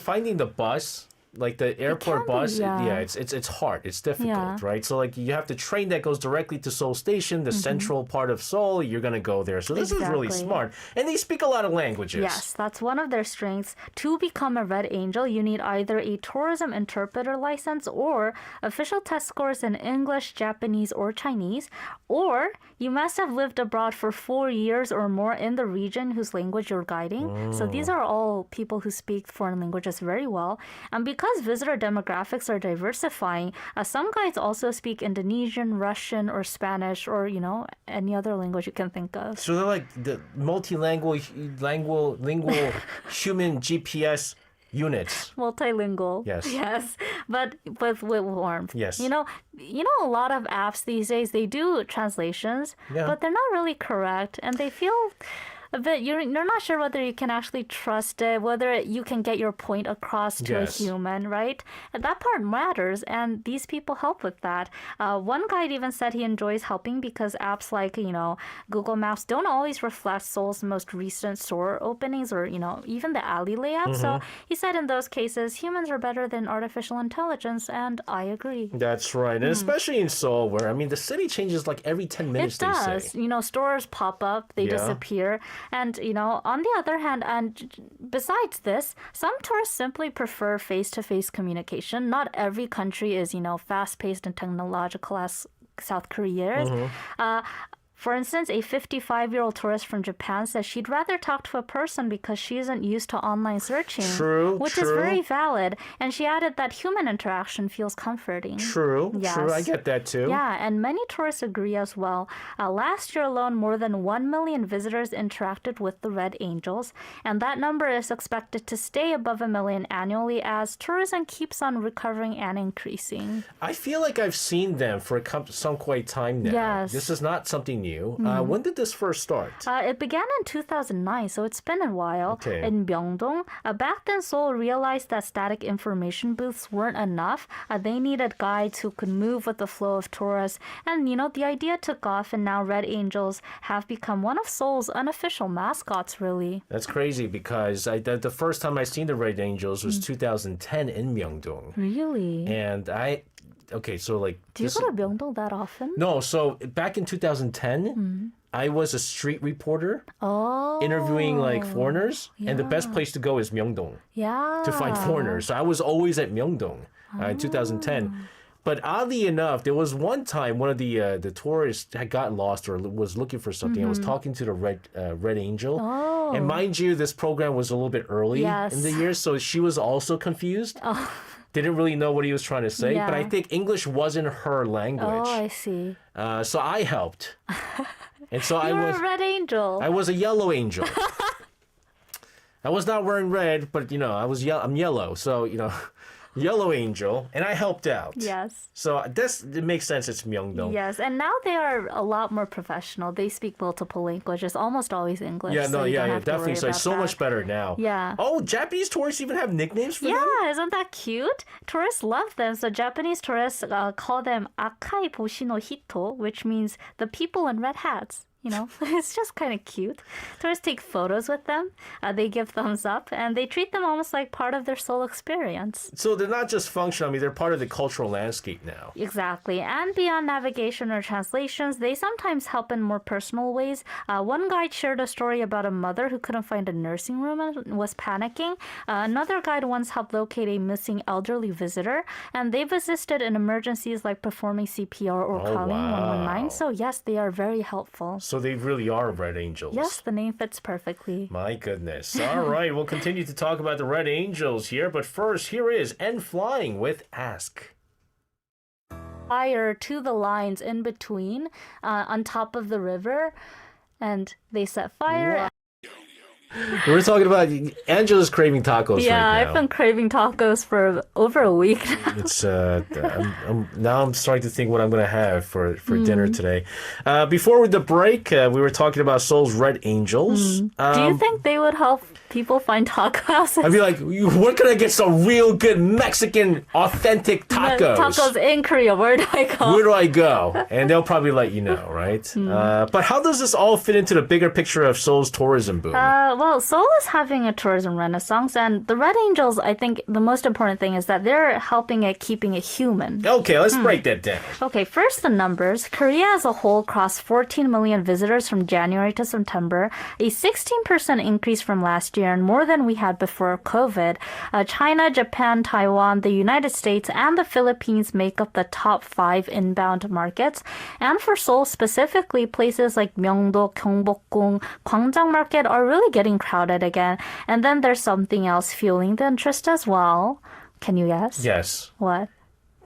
finding the bus. The airport bus, it's hard. It's difficult, right? So you have the train that goes directly to Seoul Station, the central part of Seoul. You're gonna go there. So this is really smart, and they speak a lot of languages. Yes, that's one of their strengths. To become a Red Angel, you need either a tourism interpreter license or official test scores in English, Japanese, or Chinese, or you must have lived abroad for 4 years or more in the region whose language you're guiding. So these are all people who speak foreign languages very well, and because visitor demographics are diversifying, some guides also speak Indonesian, Russian, or Spanish, or any other language you can think of. So they're like the multilingual human GPS units. Multilingual. Yes, but with warmth. Yes. A lot of apps these days, they do translations, but they're not really correct, and they feel a bit, you're not sure whether you can actually trust it, whether you can get your point across to a human, right? And that part matters, and these people help with that. One guide even said he enjoys helping because apps like, Google Maps don't always reflect Seoul's most recent store openings or, even the alley layout. So he said in those cases, humans are better than artificial intelligence, and I agree. That's right. And especially in Seoul, where, the city changes every 10 minutes, it does. they say. Stores pop up, they disappear. And, on the other hand, and besides this, some tourists simply prefer face-to-face communication. Not every country is, fast-paced and technological as South Korea is. For instance, a 55-year-old tourist from Japan says she'd rather talk to a person because she isn't used to online searching. Which is very valid. And she added that human interaction feels comforting. True. I get that too. Yeah, and many tourists agree as well. Last year alone, more than 1 million visitors interacted with the Red Angels. And that number is expected to stay above 1 million annually as tourism keeps on recovering and increasing. I feel like I've seen them for some quite time now. Yes. This is not something new. When did this first start? It began in 2009, so it's been a while. Okay. In Myeongdong, back then Seoul realized that static information booths weren't enough. They needed guides who could move with the flow of tourists. And, the idea took off, and now Red Angels have become one of Seoul's unofficial mascots, really. That's crazy because the first time I seen the Red Angels was 2010 in Myeongdong. Really? And okay, so do you go to Myeongdong that often? No, so back in 2010, I was a street reporter interviewing foreigners, and the best place to go is Myeongdong to find foreigners. So I was always at Myeongdong in 2010. But oddly enough, there was one time one of the tourists had got lost or was looking for something. I was talking to the Red Angel. And mind you, this program was a little bit early in the year, so she was also confused. didn't really know what he was trying to say. But I think English wasn't her language. Oh, I see. So I helped. And so You were a red angel. I was a yellow angel. I was not wearing red, but I'm yellow. So, yellow angel, and I helped out. Yes. So it makes sense. It's Myeongdong. Yes, and now they are a lot more professional. They speak multiple languages, almost always English. Yeah, so definitely. So it's so much better now. Yeah. Oh, Japanese tourists even have nicknames for them? Yeah, isn't that cute? Tourists love them. So Japanese tourists call them Akai Boshi no Hito, which means the people in red hats. It's just kind of cute. Tourists take photos with them. They give thumbs up, and they treat them almost like part of their Seoul experience. So they're not just functional. I mean, they're part of the cultural landscape now. Exactly. And beyond navigation or translations, they sometimes help in more personal ways. One guide shared a story about a mother who couldn't find a nursing room and was panicking. Another guide once helped locate a missing elderly visitor, and they've assisted in emergencies like performing CPR or calling 119. So yes, they are very helpful. So they really are red angels. Yes, the name fits perfectly. My goodness. All right, we'll continue to talk about the red angels here, but first, here is N Flying with Ask. Fire to the lines in between, on top of the river, and they set fire. Wow. We're talking about Angela's craving tacos right now. Yeah, I've been craving tacos for over a week now. It's now I'm starting to think what I'm going to have for dinner today. Before the break, we were talking about Seoul's Red Angels. Do you think they would help people find taco houses? I'd be like, where can I get some real good Mexican authentic tacos? Tacos in Korea, where do I go? Where do I go? And they'll probably let you know, right? But how does this all fit into the bigger picture of Seoul's tourism boom? Well, Seoul is having a tourism renaissance, and the Red Angels, I think the most important thing is that they're helping it, keeping it human. Okay, let's break that down. Okay, first the numbers. Korea as a whole crossed 14 million visitors from January to September, a 16% increase from last year and more than we had before COVID. China, Japan, Taiwan, the United States, and the Philippines make up the top 5 inbound markets. And for Seoul specifically, places like Myeongdo, Gyeongbokgung, Gwangjang Market are really getting crowded again. And then there's something else fueling the interest as well. Can you guess? Yes. What?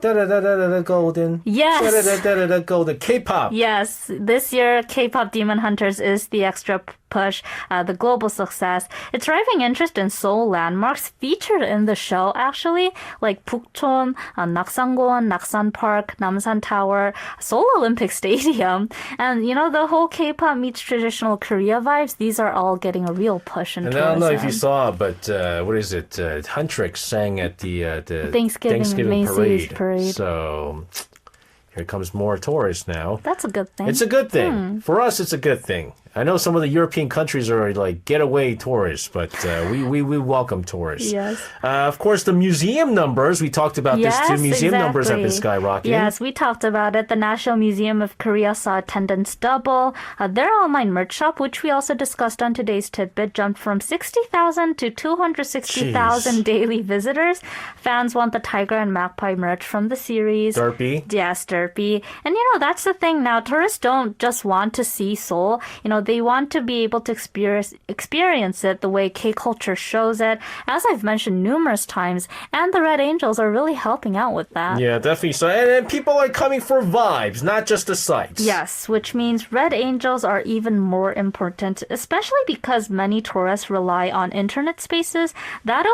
Da-da-da-da-da golden. Yes. Da-da-da-da-da golden. K-pop. Yes. This year, K-pop Demon Hunters is the extra push, the global success. It's driving interest in Seoul landmarks featured in the show, actually, like Bukchon, Naksangon, Naksan Park, Namsan Tower, Seoul Olympic Stadium. And, the whole K-pop meets traditional Korea vibes. These are all getting a real push in tourism. I don't know if you saw, but what is it? Huntrix sang at the Thanksgiving parade. So here comes more tourists now. That's a good thing. It's a good thing. For us, it's a good thing. I know some of the European countries are like getaway tourists, but we welcome tourists. Yes. Of course, the museum numbers, we talked about this too. Museum numbers have been skyrocketing. Yes, we talked about it. The National Museum of Korea saw attendance double. Their online merch shop, which we also discussed on today's tidbit, jumped from 60,000 to 260,000 daily visitors. Fans want the tiger and magpie merch from the series. Derpy. Yes, Derpy. And that's the thing now. Tourists don't just want to see Seoul. They want to be able to experience it the way K-culture shows it, as I've mentioned numerous times, and the Red Angels are really helping out with that. Yeah, definitely. So, and people are coming for vibes, not just the sights. Yes, which means Red Angels are even more important, especially because many tourists rely on internet spaces that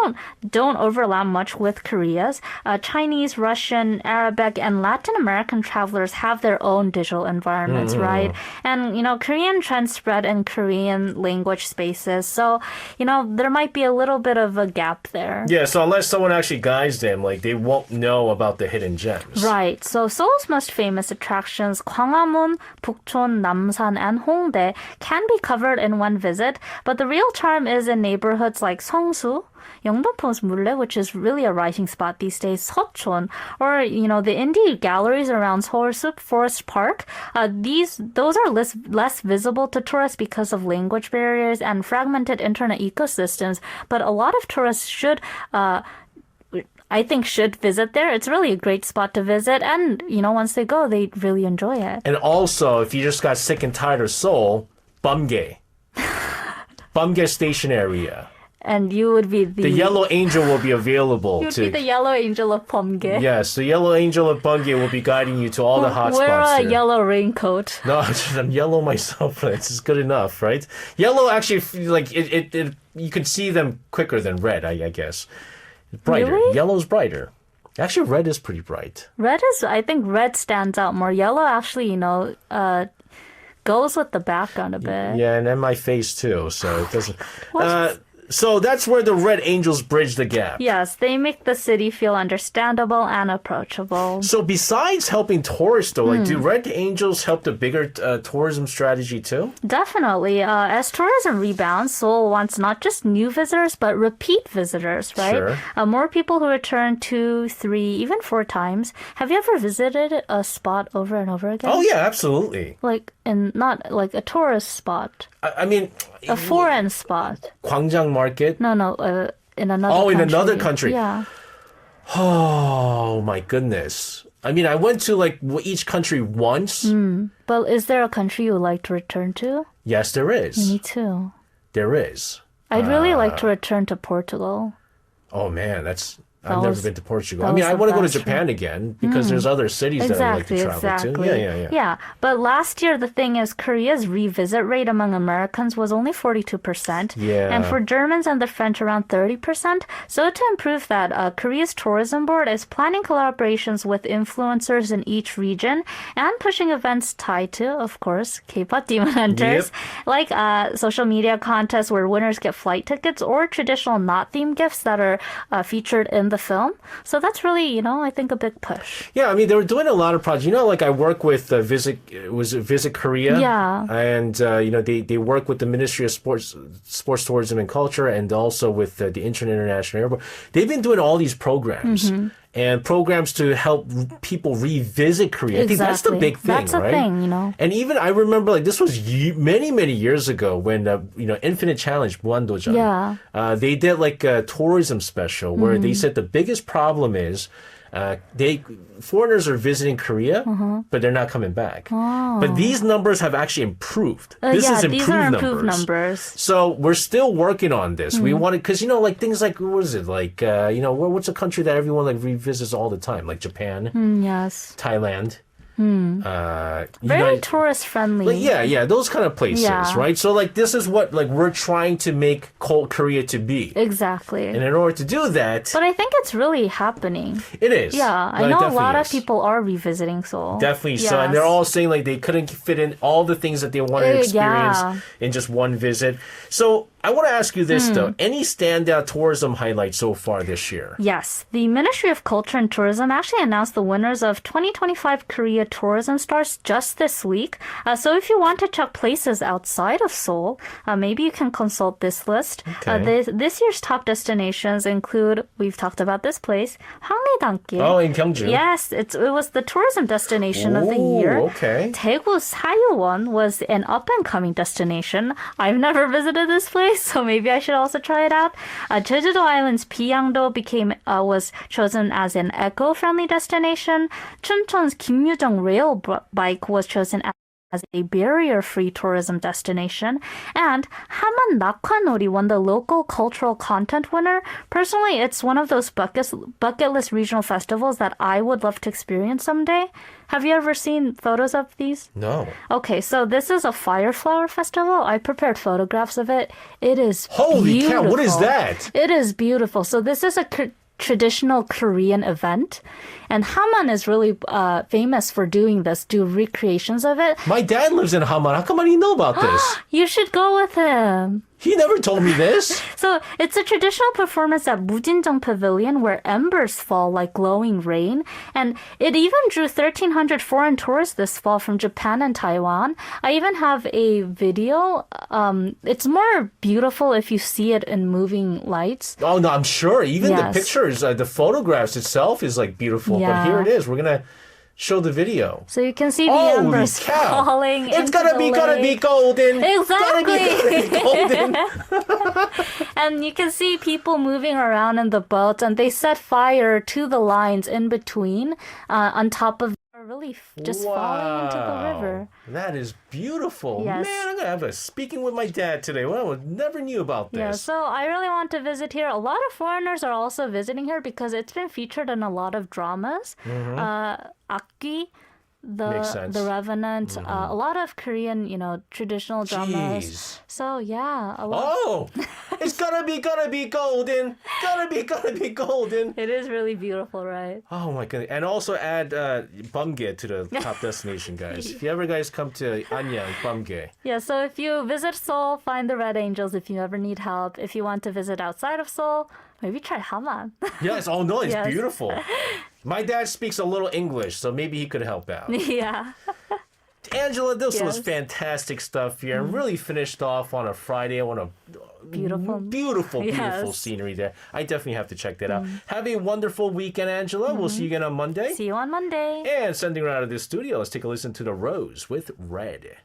don't overlap much with Korea's. Chinese, Russian, Arabic, and Latin American travelers have their own digital environments, right? And, Korean trends spread in Korean language spaces. So, there might be a little bit of a gap there. Yeah, so unless someone actually guides them, they won't know about the hidden gems. Right. So Seoul's most famous attractions, Gwanghwamun, Bukchon, Namsan, and Hongdae, can be covered in one visit, but the real charm is in neighborhoods like Seongsu, Yeongdongpo's Mulle, which is really a rising spot these days, Seocheon, or, the indie galleries around Seoul Forest Park. Those are less visible to tourists because of language barriers and fragmented internet ecosystems, but a lot of tourists should visit there. It's really a great spot to visit. And, once they go, they really enjoy it. And also, if you just got sick and tired of Seoul, Bumgae. Bumgae Station area. And you would be the yellow angel will be available. You'd be the yellow angel of Pomge. Yes, the yellow angel of Pomge will be guiding you to all the hot Wear spots. Wear a yellow raincoat. No, I'm yellow myself. It's good enough, right? Yellow actually, like it you can see them quicker than red, I guess. Brighter. Really? Yellow's brighter. Actually, red is pretty bright. I think red stands out more. Yellow actually, goes with the background a bit. Yeah, and then my face too, so it doesn't. So that's where the Red Angels bridge the gap. Yes, they make the city feel understandable and approachable. So besides helping tourists, though, do Red Angels help the bigger tourism strategy too? Definitely. As tourism rebounds, Seoul wants not just new visitors, but repeat visitors, right? Sure. More people who return 2, 3, even 4 times. Have you ever visited a spot over and over again? Oh, yeah, absolutely. Not like a tourist spot. I mean... A foreign spot. Gwangjang Market? No, in another country. In another country. Yeah. Oh, my goodness. I mean, I went to each country once. But is there a country you would like to return to? Yes, there is. Me too. There is. I'd really like to return to Portugal. Oh, man, I've never been to Portugal. I mean, I want to go to Japan again because there's other cities that I like to travel to. Yeah, but last year, the thing is, Korea's revisit rate among Americans was only 42%. Yeah. And for Germans and the French, around 30%. So to improve that, Korea's tourism board is planning collaborations with influencers in each region and pushing events tied to, of course, K-pop Demon Hunters, like social media contests where winners get flight tickets or traditional not-themed gifts that are featured in the film. So that's really, I think a big push. Yeah, I mean, they were doing a lot of projects. I work with Visit Korea? Yeah. And, they work with the Ministry of Sports, Tourism and Culture and also with the Incheon International Airport. They've been doing all these programs. And programs to help people revisit Korea. I think that's the big thing, that's right? That's a thing, And even I remember, this was many, many years ago when, Infinite Challenge, Muandojan. Yeah. They did a tourism special where they said the biggest problem is foreigners are visiting Korea, but they're not coming back. But these numbers have actually improved. These are improved numbers. So we're still working on this. We want to, because things like, what is it, what's a country that everyone revisits all the time, like Japan, yes, Thailand. Very tourist friendly. Yeah, those kind of places, right? So this is what we're trying to make Korea to be. Exactly. And in order to do that, but I think it's really happening. It is. Yeah, I know a lot of people are revisiting Seoul. Definitely so, and they're all saying they couldn't fit in all the things that they wanted to experience in just one visit. So I want to ask you this though: any standout tourism highlights so far this year? Yes, the Ministry of Culture and Tourism actually announced the winners of 2025 Korea Tourism Stars just this week. So if you want to check places outside of Seoul, maybe you can consult this list. Okay. This year's top destinations include, we've talked about this place, Hwanghae-Damgil. Oh, in Gyeongju. Yes, it was the tourism destination of the year. Okay. Daegu Sayuwon was an up-and-coming destination. I've never visited this place, so maybe I should also try it out. Jeju-do Island's Pyeongdo was chosen as an eco-friendly destination. Chuncheon's Kimyujong Rail Bike was chosen as a barrier-free tourism destination, and Haman Nakwanori won the local cultural content winner. Personally, it's one of those bucket list regional festivals that I would love to experience someday. Have you ever seen photos of these? No. Okay, so this is a fire flower festival. I prepared photographs of it. It is Holy beautiful. cow, what is that? It is beautiful. So this is a traditional Korean event. And Haman is really famous for doing recreations of it. My dad lives in Haman. How come I didn't know about this? You should go with him. He never told me this. So it's a traditional performance at Mujinjeong Pavilion where embers fall like glowing rain. And it even drew 1,300 foreign tourists this fall from Japan and Taiwan. I even have a video. It's more beautiful if you see it in moving lights. Oh, no, I'm sure. Even the pictures, the photographs itself is beautiful. But here it is. We're going to show the video. So you can see the embers falling. It's gotta be golden. Exactly. Gotta be golden. And you can see people moving around in the boats, and they set fire to the lines in between on top of really just falling into the river. That is beautiful. Yes. Man, I'm going to have a speaking with my dad today. Well, I never knew about this. Yeah, so I really want to visit here. A lot of foreigners are also visiting here because it's been featured in a lot of dramas. Akki, the Revenant, a lot of Korean, traditional dramas. Jeez. So yeah, a lot. Oh, it's gonna be golden. Gonna be golden. It is really beautiful, right? Oh my goodness. And also add Bumge to the top destination, guys. If you ever guys come to Anyang, Bumge. Yeah, so if you visit Seoul, find the Red Angels if you ever need help. If you want to visit outside of Seoul, maybe try Haman. Yes, oh no, it's Yes. beautiful. My dad speaks a little English, so maybe he could help out. Yeah. Angela, this was Yes. fantastic stuff here. And really finished off on a Friday on a beautiful Yes. scenery there. I definitely have to check that out. Have a wonderful weekend, Angela. We'll see you again on Monday. See you on Monday. And sending her out of this studio, let's take a listen to The Rose with Red.